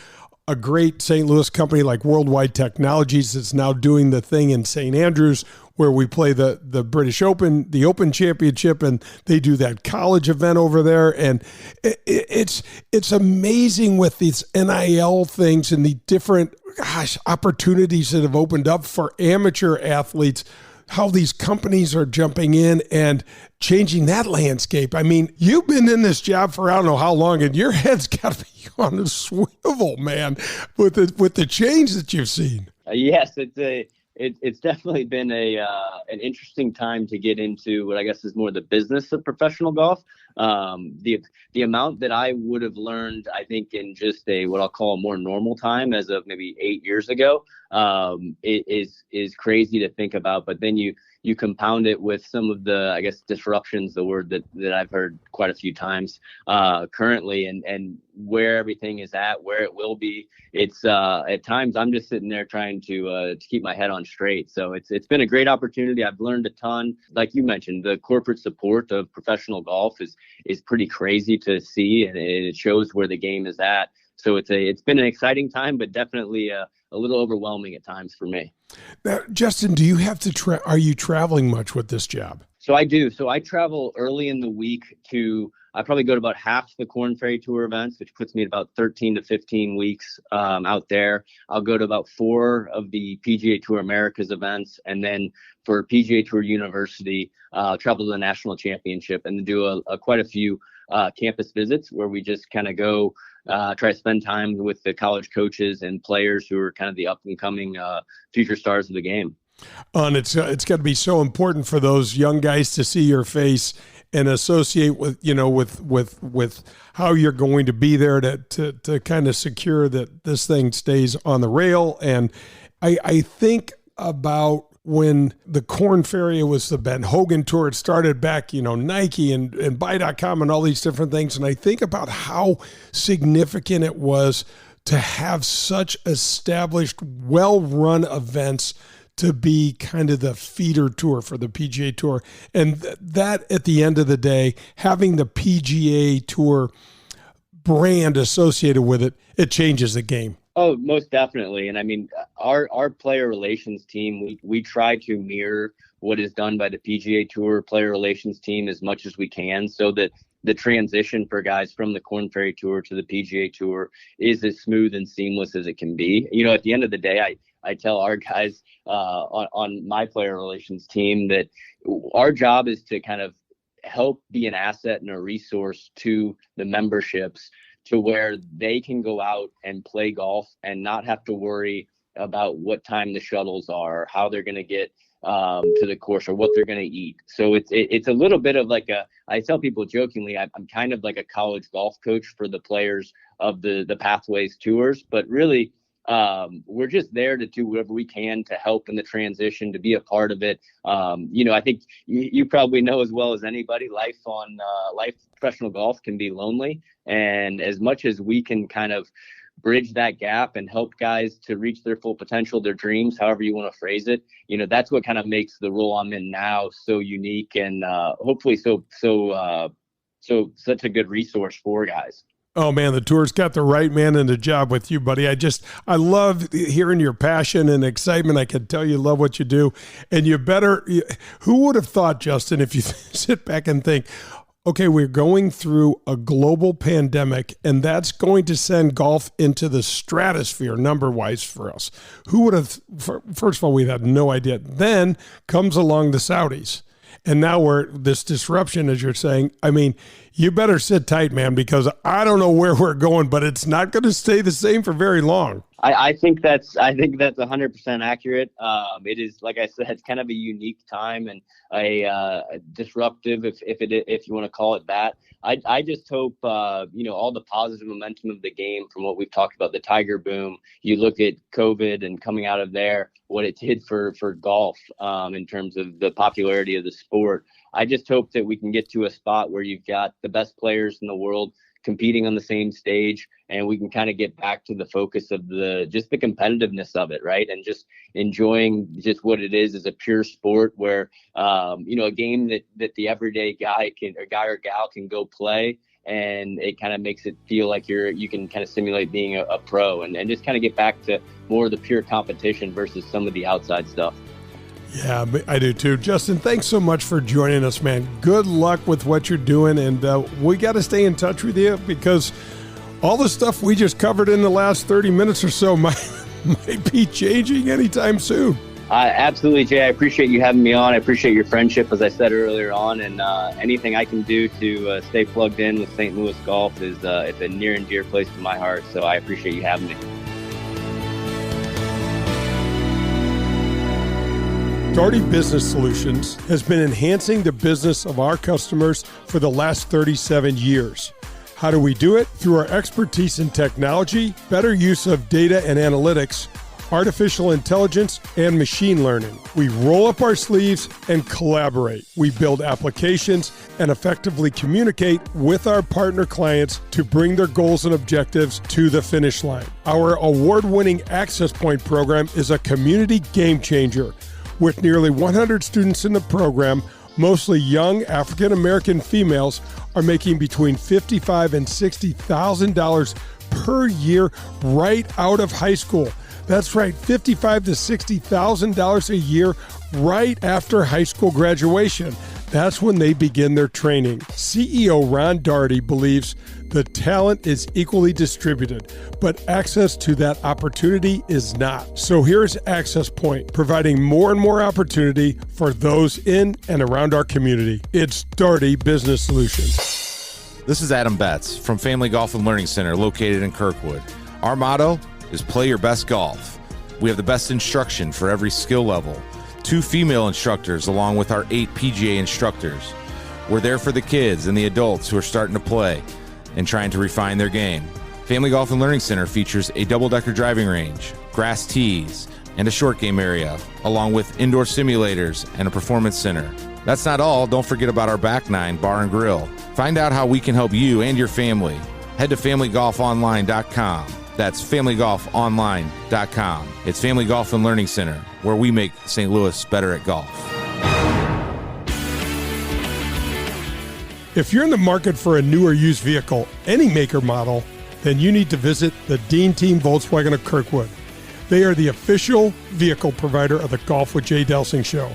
a great St. Louis company like Worldwide Technologies that's now doing the thing in St. Andrews where we play the British Open, the Open Championship, and they do that college event over there. And it's amazing with these NIL things and the different opportunities that have opened up for amateur athletes, how these companies are jumping in and changing that landscape. I mean, you've been in this job for I don't know how long, and your head's got to be on a swivel, man, with the change that you've seen. Yes, it's definitely been an interesting time to get into what I guess is more the business of professional golf. The amount that I would have learned, I think, in just what I'll call a more normal time as of maybe 8 years ago, it is crazy to think about. But then you compound it with some of the, I guess, disruptions, the word that I've heard quite a few times currently, and where everything is at, where it will be. It's at times I'm just sitting there trying to keep my head on straight. So it's been a great opportunity. I've learned a ton. Like you mentioned, the corporate support of professional golf is pretty crazy to see, and it shows where the game is at. So it's been an exciting time, but definitely a little overwhelming at times for me. Now, Justin, do you have to are you traveling much with this job? So I do. So I travel early in the week I probably go to about half the Korn Ferry Tour events, which puts me at about 13 to 15 weeks out there. I'll go to about 4 of the PGA Tour Americas events. And then for PGA Tour University, travel to the national championship and do quite a few campus visits where we just kind of go try to spend time with the college coaches and players who are kind of the up and coming future stars of the game. And it's got to be so important for those young guys to see your face and associate with, with how you're going to be there to kind of secure that this thing stays on the rail. And I think about when the Korn Ferry was the Ben Hogan Tour, it started back, Nike and Buy.com and all these different things. And I think about how significant it was to have such established, well-run events to be kind of the feeder tour for the PGA Tour. And that, at the end of the day, having the PGA Tour brand associated with it, it changes the game. Oh, most definitely. And I mean, our player relations team, we try to mirror what is done by the PGA Tour player relations team as much as we can, so that the transition for guys from the Korn Ferry Tour to the PGA Tour is as smooth and seamless as it can be. At the end of the day, I tell our guys on my player relations team that our job is to kind of help be an asset and a resource to the memberships, to where they can go out and play golf and not have to worry about what time the shuttles are, how they're going to get to the course, or what they're going to eat. So it's a little bit of like I tell people jokingly, I'm kind of like a college golf coach for the players of the Pathways tours, but really we're just there to do whatever we can to help in the transition, to be a part of it. I think you probably know as well as anybody, life professional golf can be lonely. And as much as we can kind of bridge that gap and help guys to reach their full potential, their dreams, however you want to phrase it, that's what kind of makes the role I'm in now so unique and hopefully so such a good resource for guys. Oh man, the tour's got the right man in the job with you, buddy. I love hearing your passion and excitement. I can tell you love what you do. And who would have thought, Justin, if you sit back and think, okay, we're going through a global pandemic, and that's going to send golf into the stratosphere number-wise for us. Who would have, first of all, we had no idea. Then comes along the Saudis. And now this disruption, as you're saying, I mean, you better sit tight, man, because I don't know where we're going, but it's not going to stay the same for very long. I think that's 100% accurate. It is, like I said, it's kind of a unique time and a disruptive, if you want to call it that. I just hope all the positive momentum of the game from what we've talked about, the Tiger boom. You look at COVID and coming out of there. what it did for golf in terms of the popularity of the sport. I just hope that we can get to a spot where you've got the best players in the world competing on the same stage, and we can kind of get back to the focus of the competitiveness of it, right? And just enjoying just what it is as a pure sport where, a game that the everyday guy or gal can go play, and it kind of makes it feel like you can kind of simulate being a pro and just kind of get back to more of the pure competition versus some of the outside stuff. Yeah, I do too. Justin, thanks so much for joining us, man. Good luck with what you're doing, and we got to stay in touch with you because all the stuff we just covered in the last 30 minutes or so might be changing anytime soon. Absolutely, Jay. I appreciate you having me on. I appreciate your friendship, as I said earlier on, and anything I can do to stay plugged in with St. Louis golf is it's a near and dear place to my heart, so I appreciate you having me. Daugherty Business Solutions has been enhancing the business of our customers for the last 37 years. How do we do it? Through our expertise in technology, better use of data and analytics, artificial intelligence, and machine learning. We roll up our sleeves and collaborate. We build applications and effectively communicate with our partner clients to bring their goals and objectives to the finish line. Our award-winning Access Point program is a community game changer. With nearly 100 students in the program, mostly young African-American females are making between $55,000 and $60,000 per year right out of high school. That's right, $55,000 to $60,000 a year right after high school graduation. That's when they begin their training. CEO Ron Daugherty believes the talent is equally distributed, but access to that opportunity is not. So here's Access Point, providing more and more opportunity for those in and around our community. It's Daugherty Business Solutions. This is Adam Betz from Family Golf and Learning Center located in Kirkwood. Our motto is play your best golf. We have the best instruction for every skill level. 2 female instructors along with our 8 PGA instructors. We're there for the kids and the adults who are starting to play and trying to refine their game. Family Golf and Learning Center features a double-decker driving range, grass tees, and a short game area, along with indoor simulators and a performance center. That's not all. Don't forget about our back 9 bar and grill. Find out how we can help you and your family. Head to familygolfonline.com. That's familygolfonline.com. It's Family Golf and Learning Center, where we make St. Louis better at golf. If you're in the market for a new or used vehicle, any make or model, then you need to visit the Dean Team Volkswagen of Kirkwood. They are the official vehicle provider of the Golf with Jay Delsing show.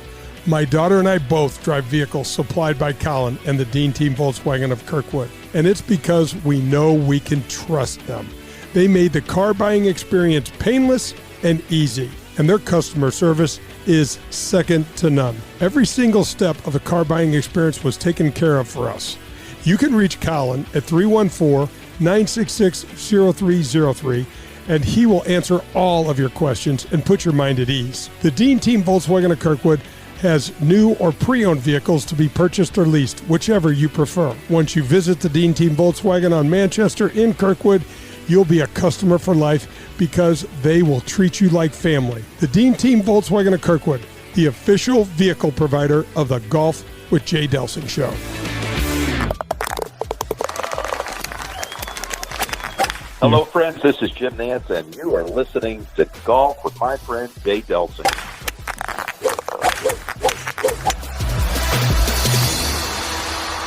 My daughter and I both drive vehicles supplied by Colin and the Dean Team Volkswagen of Kirkwood, and it's because we know we can trust them. They made the car buying experience painless and easy, and their customer service is second to none. Every single step of the car buying experience was taken care of for us. You can reach Colin at 314-966-0303, and he will answer all of your questions and put your mind at ease. The Dean Team Volkswagen of Kirkwood has new or pre-owned vehicles to be purchased or leased, whichever you prefer. Once you visit the Dean Team Volkswagen on Manchester in Kirkwood, you'll be a customer for life because they will treat you like family. The Dean Team Volkswagen of Kirkwood, the official vehicle provider of the Golf with Jay Delsing show. Hello, friends. This is Jim Nance, and you are listening to Golf with my friend Jay Delsing.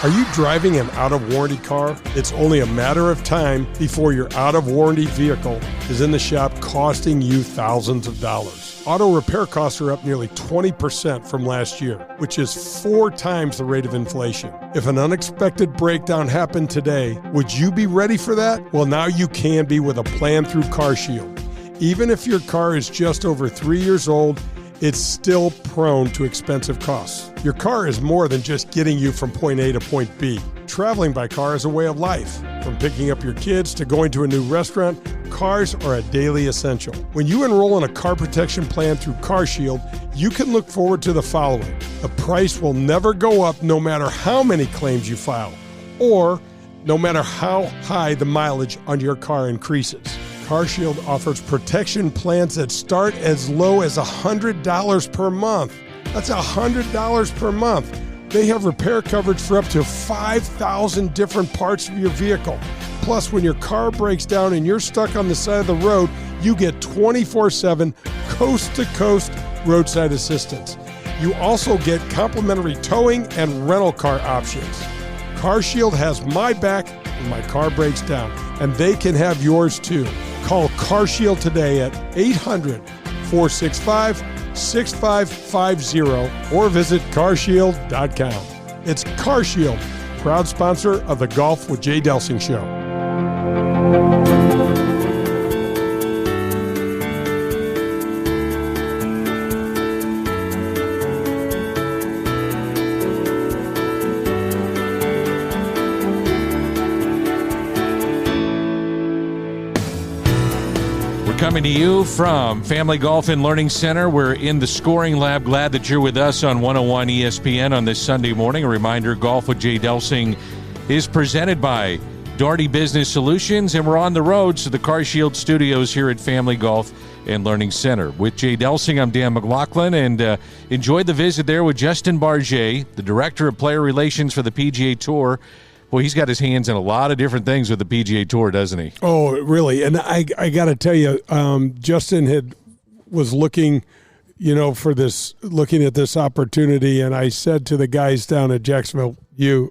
Are you driving an out-of-warranty car? It's only a matter of time before your out-of-warranty vehicle is in the shop costing you thousands of dollars. Auto repair costs are up nearly 20% from last year, which is 4 times the rate of inflation. If an unexpected breakdown happened today, would you be ready for that? Well, now you can be with a plan through CarShield. Even if your car is just over 3 years old, it's still prone to expensive costs. Your car is more than just getting you from point A to point B. Traveling by car is a way of life. From picking up your kids to going to a new restaurant, cars are a daily essential. When you enroll in a car protection plan through CarShield, you can look forward to the following. The price will never go up no matter how many claims you file, or no matter how high the mileage on your car increases. CarShield offers protection plans that start as low as $100 per month. That's $100 per month. They have repair coverage for up to 5,000 different parts of your vehicle. Plus, when your car breaks down and you're stuck on the side of the road, you get 24/7 coast-to-coast roadside assistance. You also get complimentary towing and rental car options. CarShield has my back when my car breaks down, and they can have yours too. Call CarShield today at 800-465-6550 or visit carshield.com. It's CarShield, proud sponsor of the Golf with Jay Delsing show. Coming to you from Family Golf and Learning Center. We're in the scoring lab. Glad that you're with us on 101 ESPN on this Sunday morning. A reminder, Golf with Jay Delsing is presented by Daugherty Business Solutions, and we're on the road to the CarShield studios here at Family Golf and Learning Center. With Jay Delsing, I'm Dan McLaughlin, and enjoyed the visit there with Justin Bardgett, the Director of Player Relations for the PGA Tour. Well, he's got his hands in a lot of different things with the PGA Tour, doesn't he? Oh, really? And I got to tell you, Justin was looking, for this, looking at this opportunity, and I said to the guys down at Jacksonville, you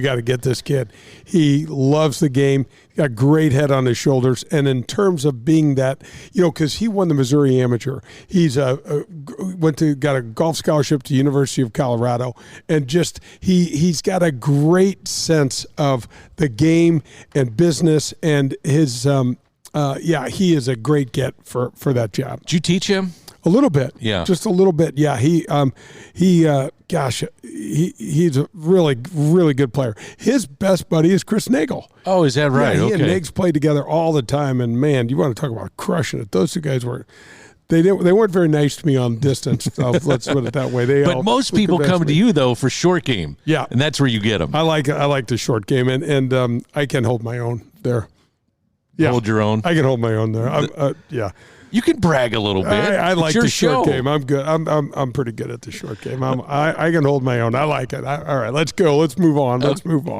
got to get this kid. He loves the game. Got a great head on his shoulders. And in terms of being that, because he won the Missouri Amateur, he's got a golf scholarship to University of Colorado, and just he's got a great sense of the game and business, and his he is a great get for that job. Did you teach him? A little bit, yeah, just a little bit. Yeah, he's a really, really good player. His best buddy is Chris Nagel. Oh, is that right? Yeah, he and Nags played together all the time, and man, you want to talk about crushing it. Those two guys they weren't very nice to me on distance. Let's put it that way. But most people come to you though for short game. Yeah, and that's where you get them. I like the short game, and I can hold my own there. Yeah, hold your own. I can hold my own there. Yeah. You can brag a little bit. I like the short show. game. I'm good. I'm pretty good at the short game. I can hold my own. I like it. All right, let's go. Let's move on.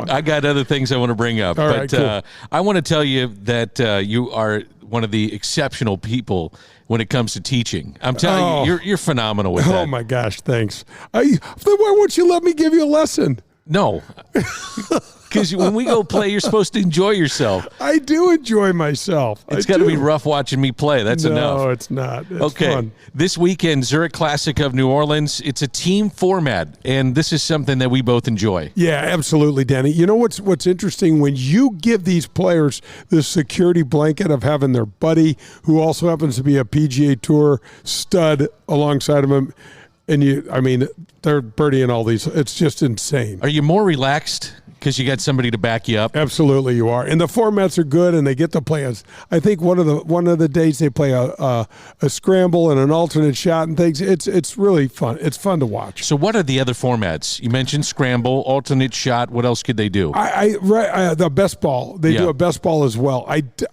I got other things I want to bring up. All right, cool. I want to tell you that you are one of the exceptional people when it comes to teaching. I'm telling you, you're phenomenal with that. Oh my gosh, thanks. Then why won't you let me give you a lesson? No. Because when we go play, you're supposed to enjoy yourself. I do enjoy myself. It's got to be rough watching me play. That's enough. No, it's not. It's fun. This weekend, Zurich Classic of New Orleans. It's a team format, and this is something that we both enjoy. Yeah, absolutely, Danny. You know what's interesting? When you give these players the security blanket of having their buddy, who also happens to be a PGA Tour stud alongside of them, and they're birdieing all these. It's just insane. Are you more relaxed because you got somebody to back you up? Absolutely, you are. And the formats are good, and they get to play. I think one of the days they play a scramble and an alternate shot and things. It's really fun. It's fun to watch. So, what are the other formats? You mentioned scramble, alternate shot. What else could they do? The best ball. They do a best ball as well. It's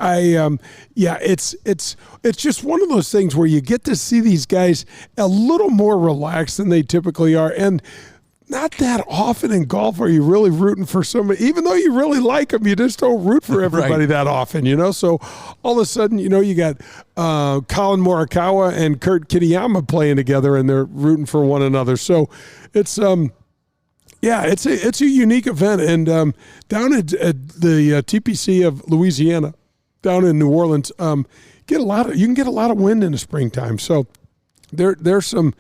just one of those things where you get to see these guys a little more relaxed than they typically are, and not that often in golf are you really rooting for somebody. Even though you really like them, you just don't root for everybody that often, So all of a sudden, you got Colin Morikawa and Kurt Kitayama playing together, and they're rooting for one another. So it's it's a unique event. And down at the TPC of Louisiana, down in New Orleans, you can get a lot of wind in the springtime. So There's some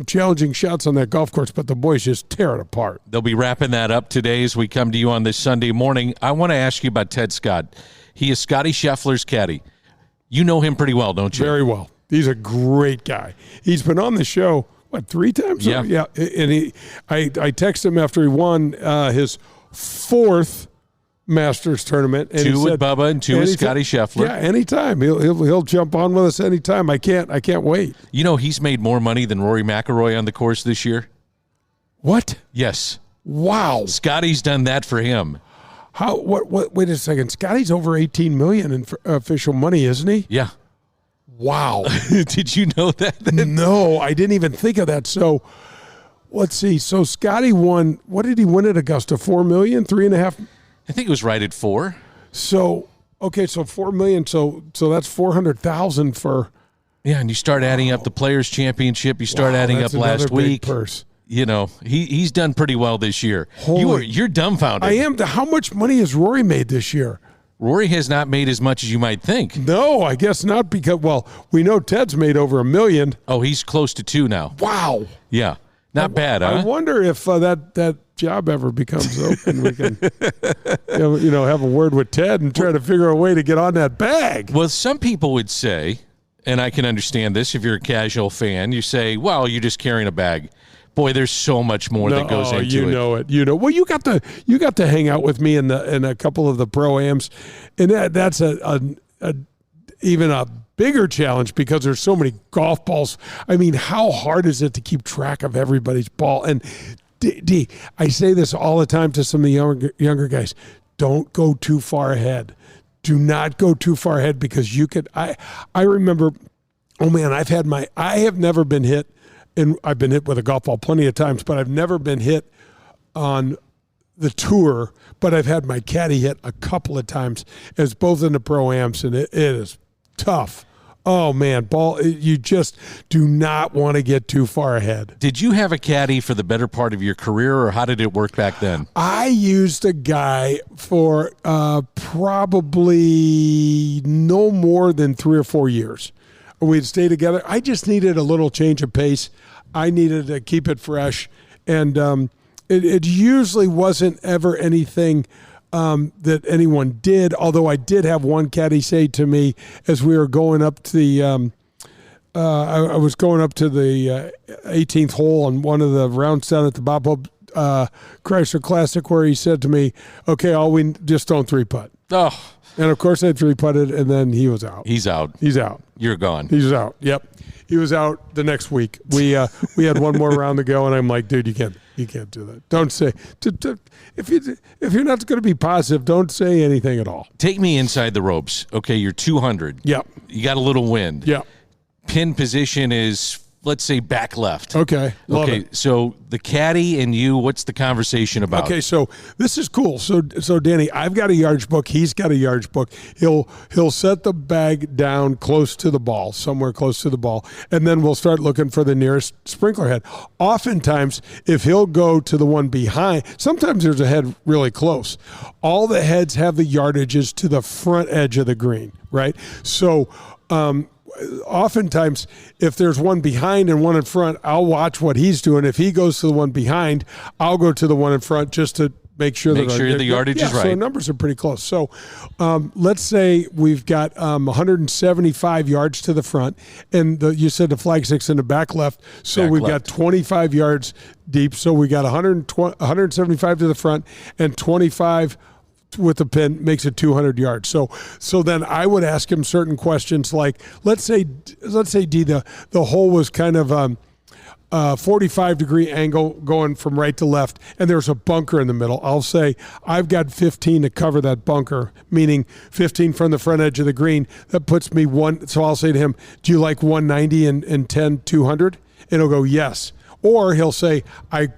challenging shots on that golf course, but the boys just tear it apart. They'll be wrapping that up today as we come to you on this Sunday morning. I want to ask you about Ted Scott. He is Scotty Scheffler's caddy. You know him pretty well, don't you? Very well. He's a great guy. He's been on the show, 3 times? Yeah. Yeah. And I texted him after he won his 4th Masters tournament, and 2 with Bubba and 2 with Scotty Scheffler. Yeah, anytime he'll jump on with us anytime. I can't wait. He's made more money than Rory McIlroy on the course this year. What? Yes. Wow. Scotty's done that for him. Wait a second. Scotty's over $18 million in official money, isn't he? Yeah. Wow. Did you know that? No, I didn't even think of that. So let's see. So Scotty won. What did he win at Augusta? $4 million, $3.5. I think it was right at 4. So okay, so $4 million. So that's $400,000 for. Yeah, and you start adding up the Players Championship. You start adding up last week. Purse. You know, he's done pretty well this year. You're dumbfounded. I am. How much money has Rory made this year? Rory has not made as much as you might think. No, I guess not, because, well, we know Ted's made over $1 million. Oh, he's close to 2 now. Wow. Yeah. Not bad, huh? I wonder if that job ever becomes open. We can have a word with Ted and try to figure a way to get on that bag. Well, some people would say, and I can understand this if you're a casual fan, you say, well, you're just carrying a bag. Boy, there's so much more that goes into it. You know it. Well, you got to hang out with me in a couple of the pro-ams, and that's even a bigger challenge because there's so many golf balls. I mean, how hard is it to keep track of everybody's ball? And D, I say this all the time to some of the younger guys: don't go too far ahead. Do not go too far ahead because you could. I remember. Oh man, I have never been hit. And I've been hit with a golf ball plenty of times, but I've never been hit on the tour. But I've had my caddy hit a couple of times, as both in the pro-ams, and it is tough. Oh, man, you just do not want to get too far ahead. Did you have a caddy for the better part of your career, or how did it work back then? I used a guy for probably no more than 3 or 4 years. We'd stay together. I just needed a little change of pace. I needed to keep it fresh. And it usually wasn't ever anything that anyone did, although I did have one caddy say to me as we were going up to the I was going up to the 18th hole on one of the rounds down at the Bob Hope Chrysler Classic, where he said to me, okay, just don't 3-putt. Oh. And, of course, I 3-putted, and then he was out. He's out. You're gone. He's out. Yep. He was out the next week. We had one more round to go, and I'm like, dude, you can't do that. Don't say if you're not going to be positive, don't say anything at all. Take me inside the ropes. Okay, you're 200. Yep. You got a little wind. Yep. Pin position is, let's say, back left. Okay. Love it. So the caddy and you, what's the conversation about? Okay, so this is cool. So Danny, I've got a yardage book. He's got a yardage book. He'll set the bag down close to the ball, somewhere close to the ball, and then we'll start looking for the nearest sprinkler head. Oftentimes, if he'll go to the one behind, sometimes there's a head really close. All the heads have the yardages to the front edge of the green, right? So oftentimes, if there's one behind and one in front, I'll watch what he's doing. If he goes to the one behind, I'll go to the one in front just to make sure the yardage is right. So the numbers are pretty close. So let's say we've got 175 yards to the front, and you said the flag six in the back left. So we've got 25 yards deep. So we got 175 to the front and 25 with the pin, makes it 200 yards. So then I would ask him certain questions like, let's say D, the hole was kind of 45-degree angle going from right to left, and there's a bunker in the middle. I'll say, I've got 15 to cover that bunker, meaning 15 from the front edge of the green. That puts me one. So I'll say to him, do you like 190 and 10, 200? And he'll go, yes. Or he'll say, I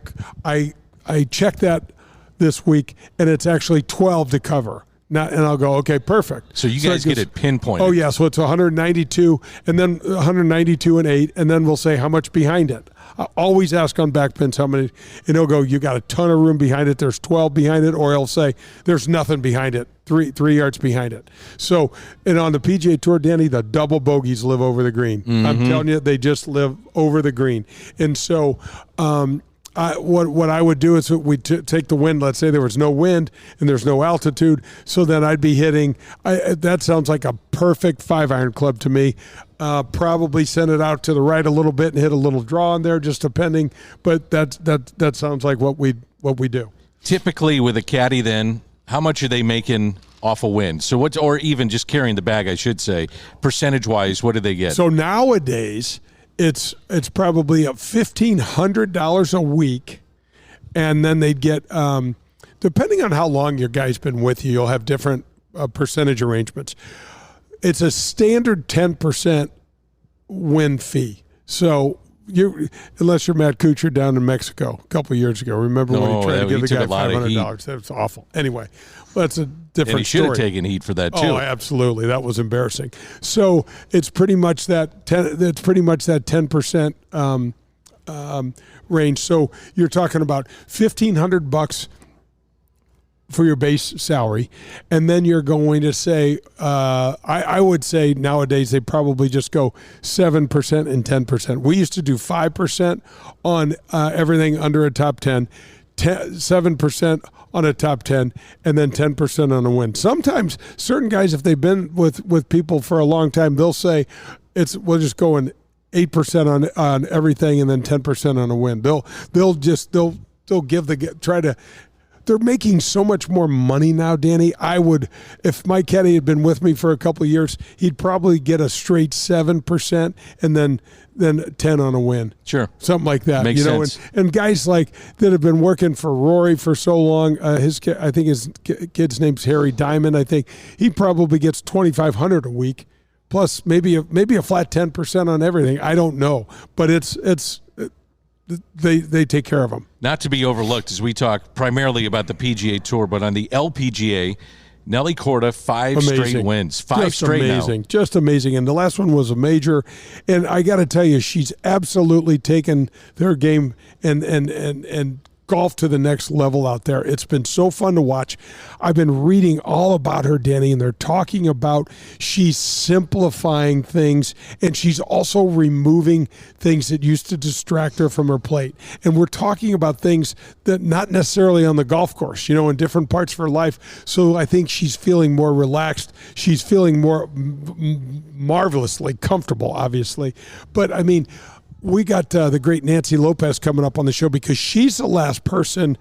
checked that this week, and it's actually 12 to cover. And I'll go, okay, perfect. So you guys get it pinpointed. Oh, yeah, so it's 192, and then 192 and 8, and then we'll say how much behind it. I always ask on back pins how many, and he'll go, you got a ton of room behind it, there's 12 behind it, or he'll say there's nothing behind it, three yards behind it. So, and on the PGA Tour, Danny, the double bogeys live over the green. Mm-hmm. I'm telling you, they just live over the green. And so, what I would do is we take the wind. Let's say there was no wind and there's no altitude. So then I'd be hitting. That sounds like a perfect 5-iron club to me. Probably send it out to the right a little bit and hit a little draw in there, just depending. But that sounds like what we do. Typically with a caddy, then how much are they making off a win? So or even just carrying the bag, I should say, percentage wise, what do they get? So nowadays, it's probably $1,500 a week, and then they'd get depending on how long your guy's been with you, you'll have different percentage arrangements. It's a standard 10% win fee. So unless you're Matt Kuchar down in Mexico a couple of years ago. Remember when he tried to give the guy $500? That was awful. Anyway, that's a different and he should story. have taken heat for that too. Oh, absolutely. That was embarrassing. So it's pretty much that 10% range. So you're talking about $1,500 for your base salary, and then you're going to say, I would say nowadays they probably just go 7% and 10%. We used to do 5% on everything under a top 10, 7% on a top 10, and then 10% on a win. Sometimes certain guys, if they've been with people for a long time, they'll say we'll just go in 8% on everything and then 10% on a win. They'll They're making so much more money now, Danny. If Mike Caddy had been with me for a couple of years, he'd probably get a straight 7% and then 10 on a win. Sure. Something like that. Makes sense. And guys like that have been working for Rory for so long, I think his kid's name's Harry Diamond, I think. He probably gets $2,500 a week, plus maybe a flat 10% on everything. I don't know. But they take care of them. Not to be overlooked as we talk primarily about the PGA Tour, but on the LPGA, Nelly Korda, 5 straight wins. 5 straight amazing. now. Just amazing. And the last one was a major. And I got to tell you, she's absolutely taken their game and golf to the next level out there. It's been so fun to watch. I've been reading all about her, Danny, and they're talking about she's simplifying things, and she's also removing things that used to distract her from her plate. And we're talking about things that not necessarily on the golf course, in different parts of her life. So I think she's feeling more relaxed. She's feeling more marvelously comfortable, obviously. But, I mean, we got the great Nancy Lopez coming up on the show because she's the last person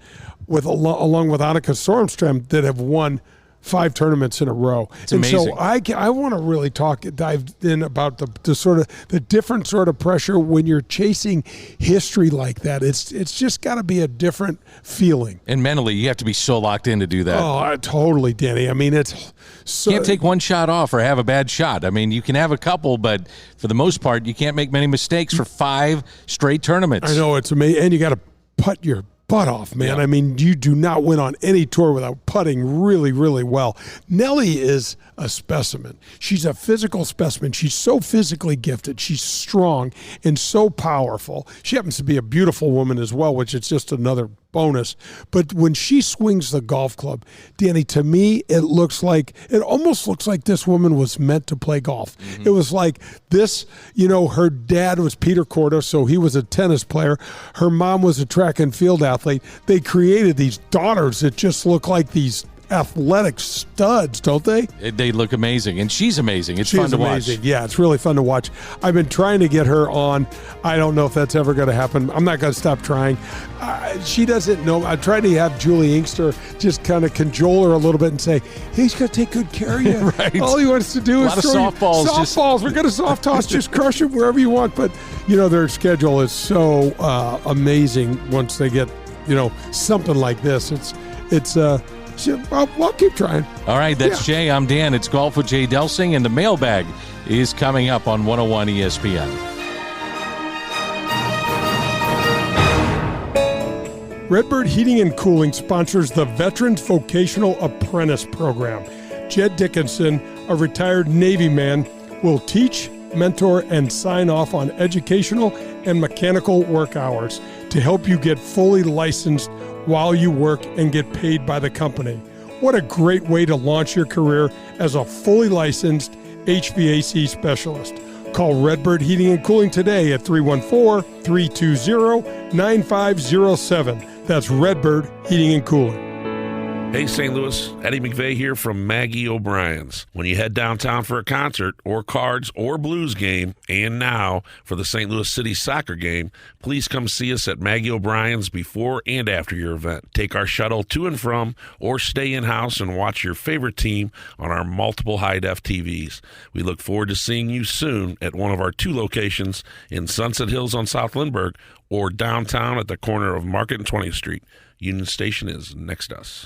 along with Annika Sorenstam that have won 5 tournaments in a row. It's amazing. So I want to really dive in about the different sort of pressure when you're chasing history like that. It's just got to be a different feeling. And mentally, you have to be so locked in to do that. Oh, totally, Danny. I mean, it's so, can't take one shot off or have a bad shot. I mean, you can have a couple, but for the most part, you can't make many mistakes for 5 straight tournaments. I know, it's amazing. And you got to putt your butt off, man. Yeah. I mean, you do not win on any tour without putting really, really well. Nelly is a specimen. She's a physical specimen. She's so physically gifted. She's strong and so powerful. She happens to be a beautiful woman as well, which is just another bonus. But when she swings the golf club, Danny, to me, it almost looks like this woman was meant to play golf. Mm-hmm. It was like this, her dad was Peter Korda, so he was a tennis player. Her mom was a track and field athlete. They created these daughters that just look like these athletic studs, don't they? They look amazing, and she's amazing. She's fun to amazing. Watch. Yeah, it's really fun to watch. I've been trying to get her on. I don't know if that's ever going to happen. I'm not going to stop trying. She doesn't know. I tried to have Julie Inkster just kind of cajole her a little bit and say, he's going to take good care of you. Right. All he wants to do is throw softballs. Softballs. We're going to soft toss. Just crush it wherever you want. But, their schedule is so amazing once they get, something like this. I'll keep trying. All right, that's Jay. I'm Dan. It's Golf with Jay Delsing, and the mailbag is coming up on 101 ESPN. Redbird Heating and Cooling sponsors the Veterans Vocational Apprentice Program. Jed Dickinson, a retired Navy man, will teach, mentor, and sign off on educational and mechanical work hours to help you get fully licensed while you work and get paid by the company. What a great way to launch your career as a fully licensed HVAC specialist. Call Redbird Heating and Cooling today at 314-320-9507. That's Redbird Heating and Cooling. Hey, St. Louis, Eddie McVeigh here from Maggie O'Brien's. When you head downtown for a concert or cards or blues game, and now for the St. Louis City soccer game, please come see us at Maggie O'Brien's before and after your event. Take our shuttle to and from, or stay in-house and watch your favorite team on our multiple high-def TVs. We look forward to seeing you soon at one of our 2 locations in Sunset Hills on South Lindbergh or downtown at the corner of Market and 20th Street. Union Station is next to us.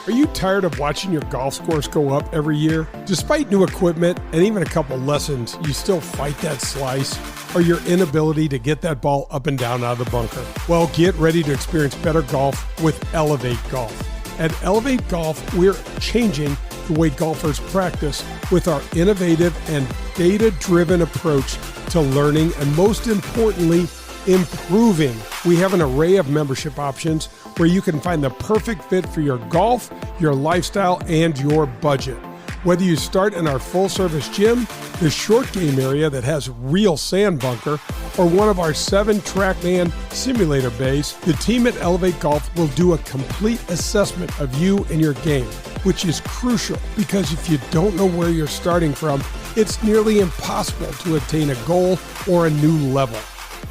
Are you tired of watching your golf scores go up every year? Despite new equipment and even a couple lessons, you still fight that slice or your inability to get that ball up and down out of the bunker? Well, get ready to experience better golf with Elevate Golf. At Elevate Golf, we're changing the way golfers practice with our innovative and data-driven approach to learning and, most importantly, improving. We have an array of membership options where you can find the perfect fit for your golf, your lifestyle, and your budget. Whether you start in our full-service gym, the short game area that has real sand bunker, or one of our 7 TrackMan simulator bays, the team at Elevate Golf will do a complete assessment of you and your game, which is crucial because if you don't know where you're starting from, it's nearly impossible to attain a goal or a new level.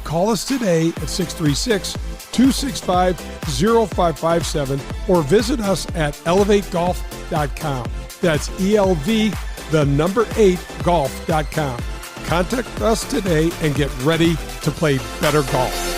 Call us today at 636-265-0557 or visit us at elevategolf.com. That's ELV8golf.com. Contact us today and get ready to play better golf.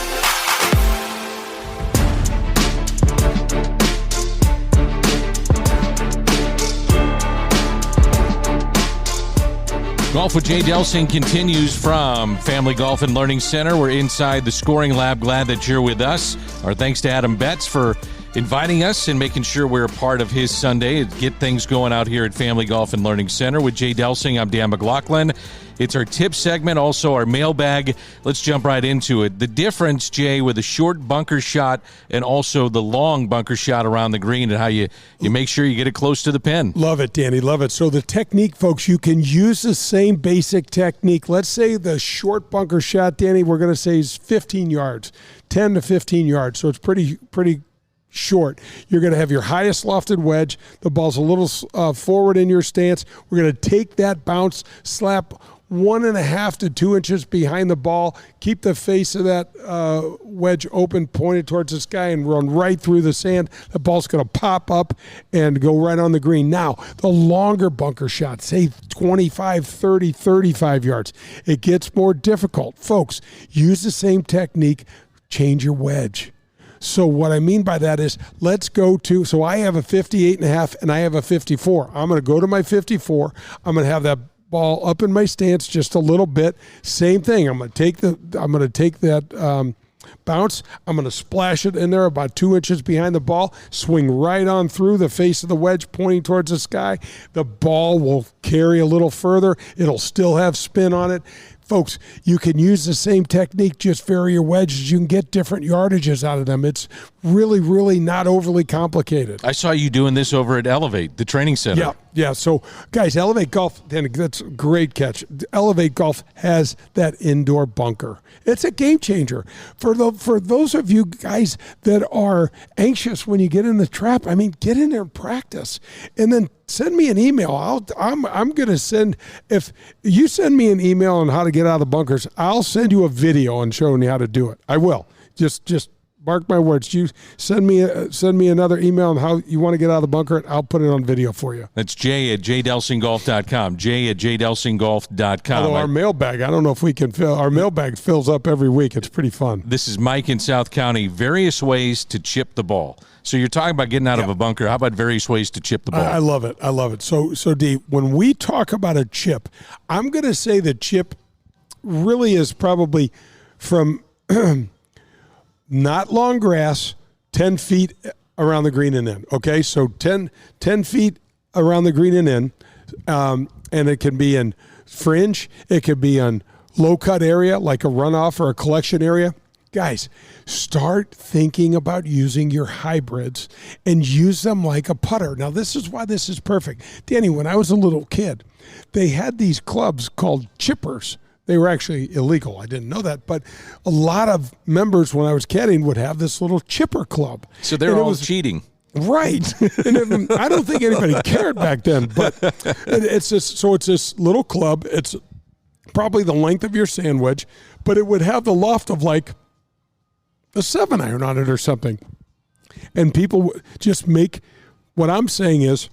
Golf with Jay Delsing continues from Family Golf and Learning Center. We're inside the scoring lab. Glad that you're with us. Our thanks to Adam Betz for inviting us and making sure we're a part of his Sunday. Get things going out here at Family Golf and Learning Center. With Jay Delsing, I'm Dan McLaughlin. It's our tip segment, also our mailbag. Let's jump right into it. The difference, Jay, with a short bunker shot and also the long bunker shot around the green and how you make sure you get it close to the pin. Love it, Danny. Love it. So the technique, folks, you can use the same basic technique. Let's say the short bunker shot, Danny, we're going to say is 15 yards, 10 to 15 yards. So it's pretty short. You're going to have your highest lofted wedge. The ball's a little forward in your stance. We're going to take that bounce, slap 1.5 to 2 inches behind the ball, keep the face of that wedge open, pointed towards the sky, and run right through the sand. The ball's going to pop up and go right on the green. Now, the longer bunker shot, say 25, 30, 35 yards, it gets more difficult. Folks, use the same technique, change your wedge. So what I mean by that is, let's go to, so I have a 58.5 and I have a 54. I'm going to go to my 54. I'm going to have that ball up in my stance just a little bit. Same thing. I'm going to take that bounce. I'm going to splash it in there about 2 inches behind the ball, swing right on through the face of the wedge pointing towards the sky. The ball will carry a little further. It'll still have spin on it. Folks, you can use the same technique, just vary your wedges. You can get different yardages out of them. It's really, really not overly complicated. I saw you doing this over at Elevate, the training center. Yeah. So, guys, Elevate Golf, that's a great catch. Elevate Golf has that indoor bunker. It's a game changer. For those of you guys that are anxious when you get in the trap, I mean, get in there and practice. And then send me an email. I'm going to send, if you send me an email on how to get out of the bunkers, I'll send you a video on showing you how to do it. I will. Just mark my words. You send me another email on how you want to get out of the bunker, and I'll put it on video for you. That's Jay at jdelsinggolf.com. Jay at jdelsinggolf.com. Although our mailbag, I don't know if we can fill. Our mailbag fills up every week. It's pretty fun. This is Mike in South County. Various ways to chip the ball. So you're talking about getting out of a bunker. How about various ways to chip the ball? I love it. So D, when we talk about a chip, I'm going to say the chip really is probably from not long grass, 10 feet around the green and in. Okay, so 10 feet around the green and in, and it can be in fringe. It could be on low cut area like a runoff or a collection area. Guys, start thinking about using your hybrids and use them like a putter. Now, this is why this is perfect. Danny, when I was a little kid, they had these clubs called chippers. They were actually illegal. I didn't know that. But a lot of members, when I was caddying, would have this little chipper club. So they're all cheating. Right. And I don't think anybody cared back then. But it's this little club. It's probably the length of your sand wedge, but it would have the loft of like a 7-iron on it or something. And people just make, what I'm saying is,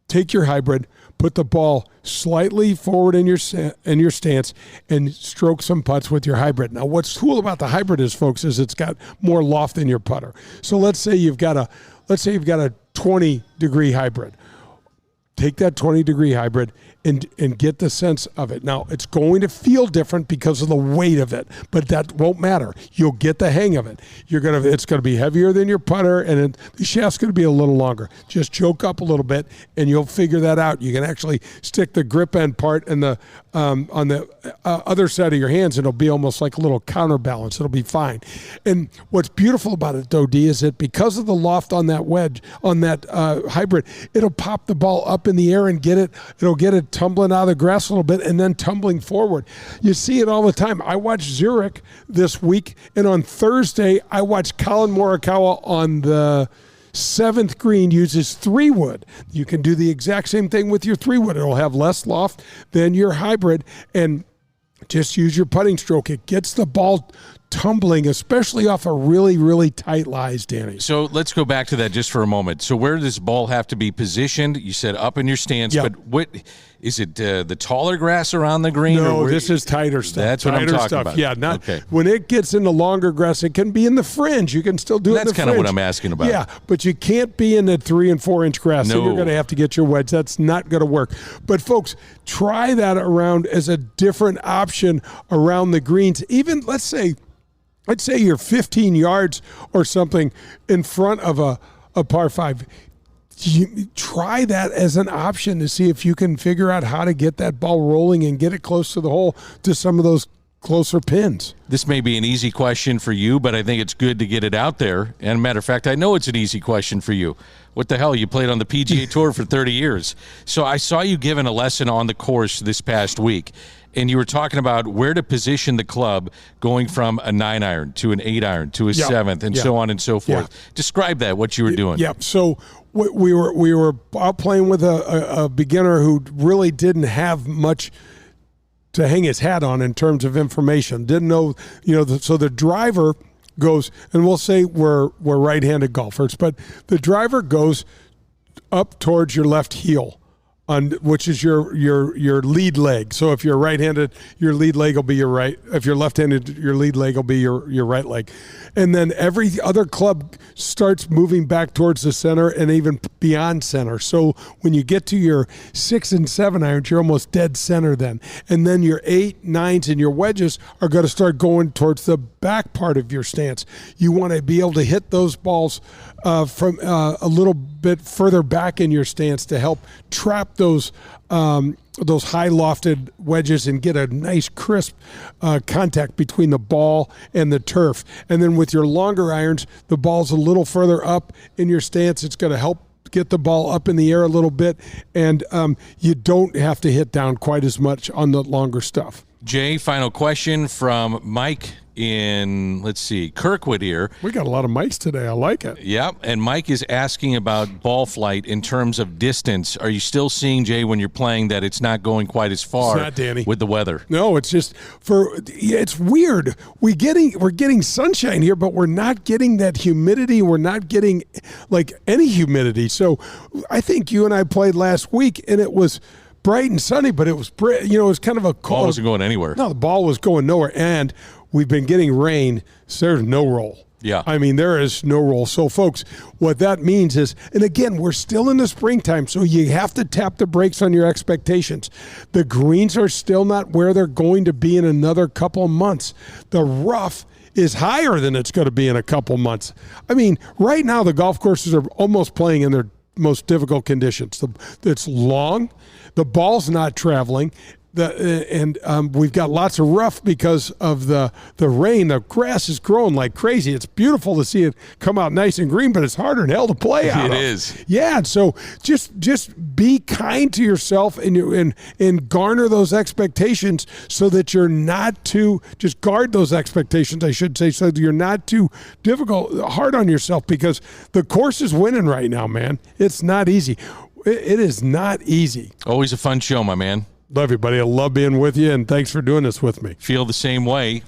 take your hybrid, put the ball slightly forward in your stance and stroke some putts with your hybrid. Now, what's cool about the hybrid is, folks, is it's got more loft than your putter. So let's say you've got a 20-degree hybrid. Take that 20-degree hybrid and get the sense of it. Now, it's going to feel different because of the weight of it, but that won't matter. You'll get the hang of it. It's going to be heavier than your putter, and the shaft's going to be a little longer. Just choke up a little bit, and you'll figure that out. You can actually stick the grip end part on the other side of your hands, and it'll be almost like a little counterbalance. It'll be fine. And what's beautiful about it, though, D, is that because of the loft on that wedge, on that hybrid, it'll pop the ball up in the air and it'll get it tumbling out of the grass a little bit and then tumbling forward. You see it all the time. I watched Zurich this week, and on Thursday, I watched Colin Morikawa on the 7th green use his 3-wood. You can do the exact same thing with your 3-wood. It'll have less loft than your hybrid, and just use your putting stroke. It gets the ball tumbling, especially off a really, really tight lies, Danny. So let's go back to that just for a moment. So where does this ball have to be positioned? You said up in your stance, but what is it? The taller grass around the green? No, this is tighter stuff. That's what I'm talking about. Yeah, when it gets into longer grass, it can be in the fringe. You can still do it in the fringe. That's kind of what I'm asking about. Yeah, but you can't be in the 3 and 4 inch grass. No. So you're going to have to get your wedge. That's not going to work. But folks, try that around as a different option around the greens. Even let's say you're 15 yards or something in front of a par 5. You try that as an option to see if you can figure out how to get that ball rolling and get it close to the hole to some of those closer pins. This may be an easy question for you, but I think it's good to get it out there. And matter of fact, I know it's an easy question for you. What the hell? You played on the PGA Tour for 30 years. So I saw you giving a lesson on the course this past week. And you were talking about where to position the club going from a 9-iron to an 8-iron to a 7th and so on and so forth. Describe that, what you were doing. Yeah, so we were out playing with a beginner who really didn't have much to hang his hat on in terms of information. Didn't know, so the driver goes, and we'll say we're right-handed golfers, but the driver goes up towards your left heel, which is your lead leg. So if you're right-handed, your lead leg will be your right. If you're left-handed, your lead leg will be your right leg. And then every other club starts moving back towards the center and even beyond center. So when you get to your 6 and 7 irons, you're almost dead center then. And then your 8, 9s, and your wedges are going to start going towards the back part of your stance. You want to be able to hit those balls from a little bit further back in your stance to help trap those high lofted wedges and get a nice crisp contact between the ball and the turf. And then with your longer irons, the ball's a little further up in your stance. It's going to help get the ball up in the air a little bit, and you don't have to hit down quite as much on the longer stuff. Jay, final question from Mike in, Kirkwood here. We got a lot of mics today. I like it. Yep, and Mike is asking about ball flight in terms of distance. Are you still seeing, Jay, when you're playing, that it's not going quite as far with the weather? No, it's just it's weird. We're getting sunshine here, but we're not getting that humidity. We're not getting like any humidity. So I think you and I played last week, and it was bright and sunny, but it was it was kind of a cold. Ball wasn't going anywhere. No, the ball was going nowhere, and we've been getting rain, so there's no roll. Yeah. I mean, there is no roll. So, folks, what that means is, and again, we're still in the springtime, so you have to tap the brakes on your expectations. The greens are still not where they're going to be in another couple of months. The rough is higher than it's going to be in a couple months. I mean, right now the golf courses are almost playing in their most difficult conditions. It's long. The ball's not traveling. We've got lots of rough because of the rain. The grass is growing like crazy. It's beautiful to see it come out nice and green, but it's harder than hell to play out. It is. Yeah, so just be kind to yourself and garner those expectations so that you're not too, just guard those expectations, I should say, so that you're not too hard on yourself, because the course is winning right now, man. It's not easy. It is not easy. Always a fun show, my man. Love you, buddy. I love being with you, and thanks for doing this with me. Feel the same way.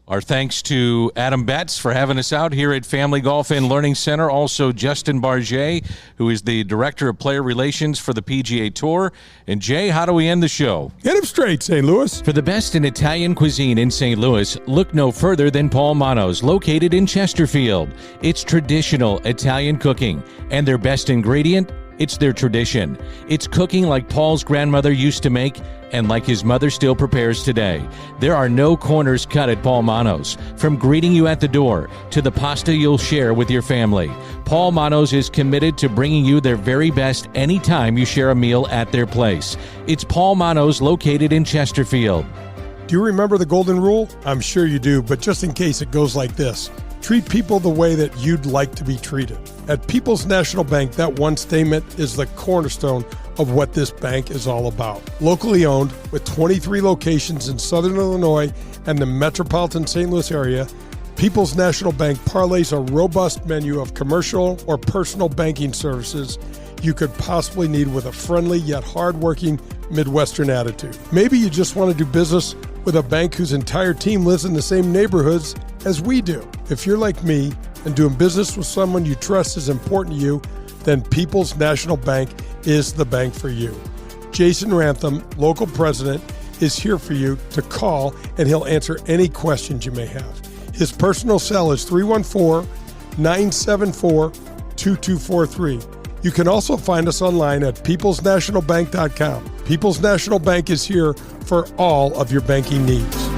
Our thanks to Adam Betz for having us out here at Family Golf and Learning Center. Also, Justin Bardgett, who is the Director of Player Relations for the PGA Tour. And, Jay, how do we end the show? Get him straight, St. Louis. For the best in Italian cuisine in St. Louis, look no further than Paul Manno's, located in Chesterfield. It's traditional Italian cooking, and their best ingredient, it's their tradition. It's cooking like Paul's grandmother used to make and like his mother still prepares today. There are no corners cut at Paul Manno's. From greeting you at the door to the pasta you'll share with your family, Paul Manno's is committed to bringing you their very best anytime you share a meal at their place. It's Paul Manno's, located in Chesterfield. Do you remember the golden rule? I'm sure you do, but just in case, it goes like this. Treat people the way that you'd like to be treated. At People's National Bank, that one statement is the cornerstone of what this bank is all about. Locally owned, with 23 locations in Southern Illinois and the metropolitan St. Louis area, People's National Bank parlays a robust menu of commercial or personal banking services you could possibly need with a friendly yet hardworking Midwestern attitude. Maybe you just want to do business with a bank whose entire team lives in the same neighborhoods as we do. If you're like me and doing business with someone you trust is important to you, then People's National Bank is the bank for you. Jason Rantham, local president, is here for you to call, and he'll answer any questions you may have. His personal cell is 314-974-2243. You can also find us online at peoplesnationalbank.com. People's National Bank is here for all of your banking needs.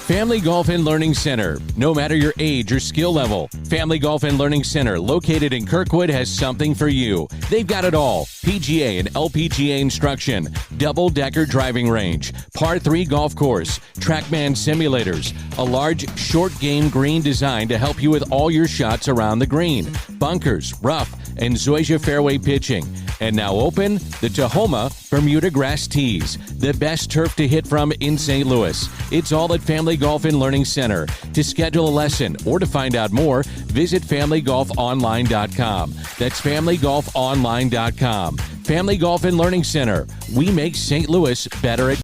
Family Golf and Learning Center. No matter your age or skill level, Family Golf and Learning Center, located in Kirkwood, has something for you. They've got it all. PGA and LPGA instruction, double-decker driving range, par 3 golf course, TrackMan simulators, a large short game green designed to help you with all your shots around the green, bunkers, rough, and Zoysia fairway pitching. And now open, the Tahoma Bermuda Grass Tees, the best turf to hit from in St. Louis. It's all at Family Golf and Learning Center. To schedule a lesson or to find out more, visit FamilyGolfOnline.com. That's FamilyGolfOnline.com. Family Golf and Learning Center. We make St. Louis better at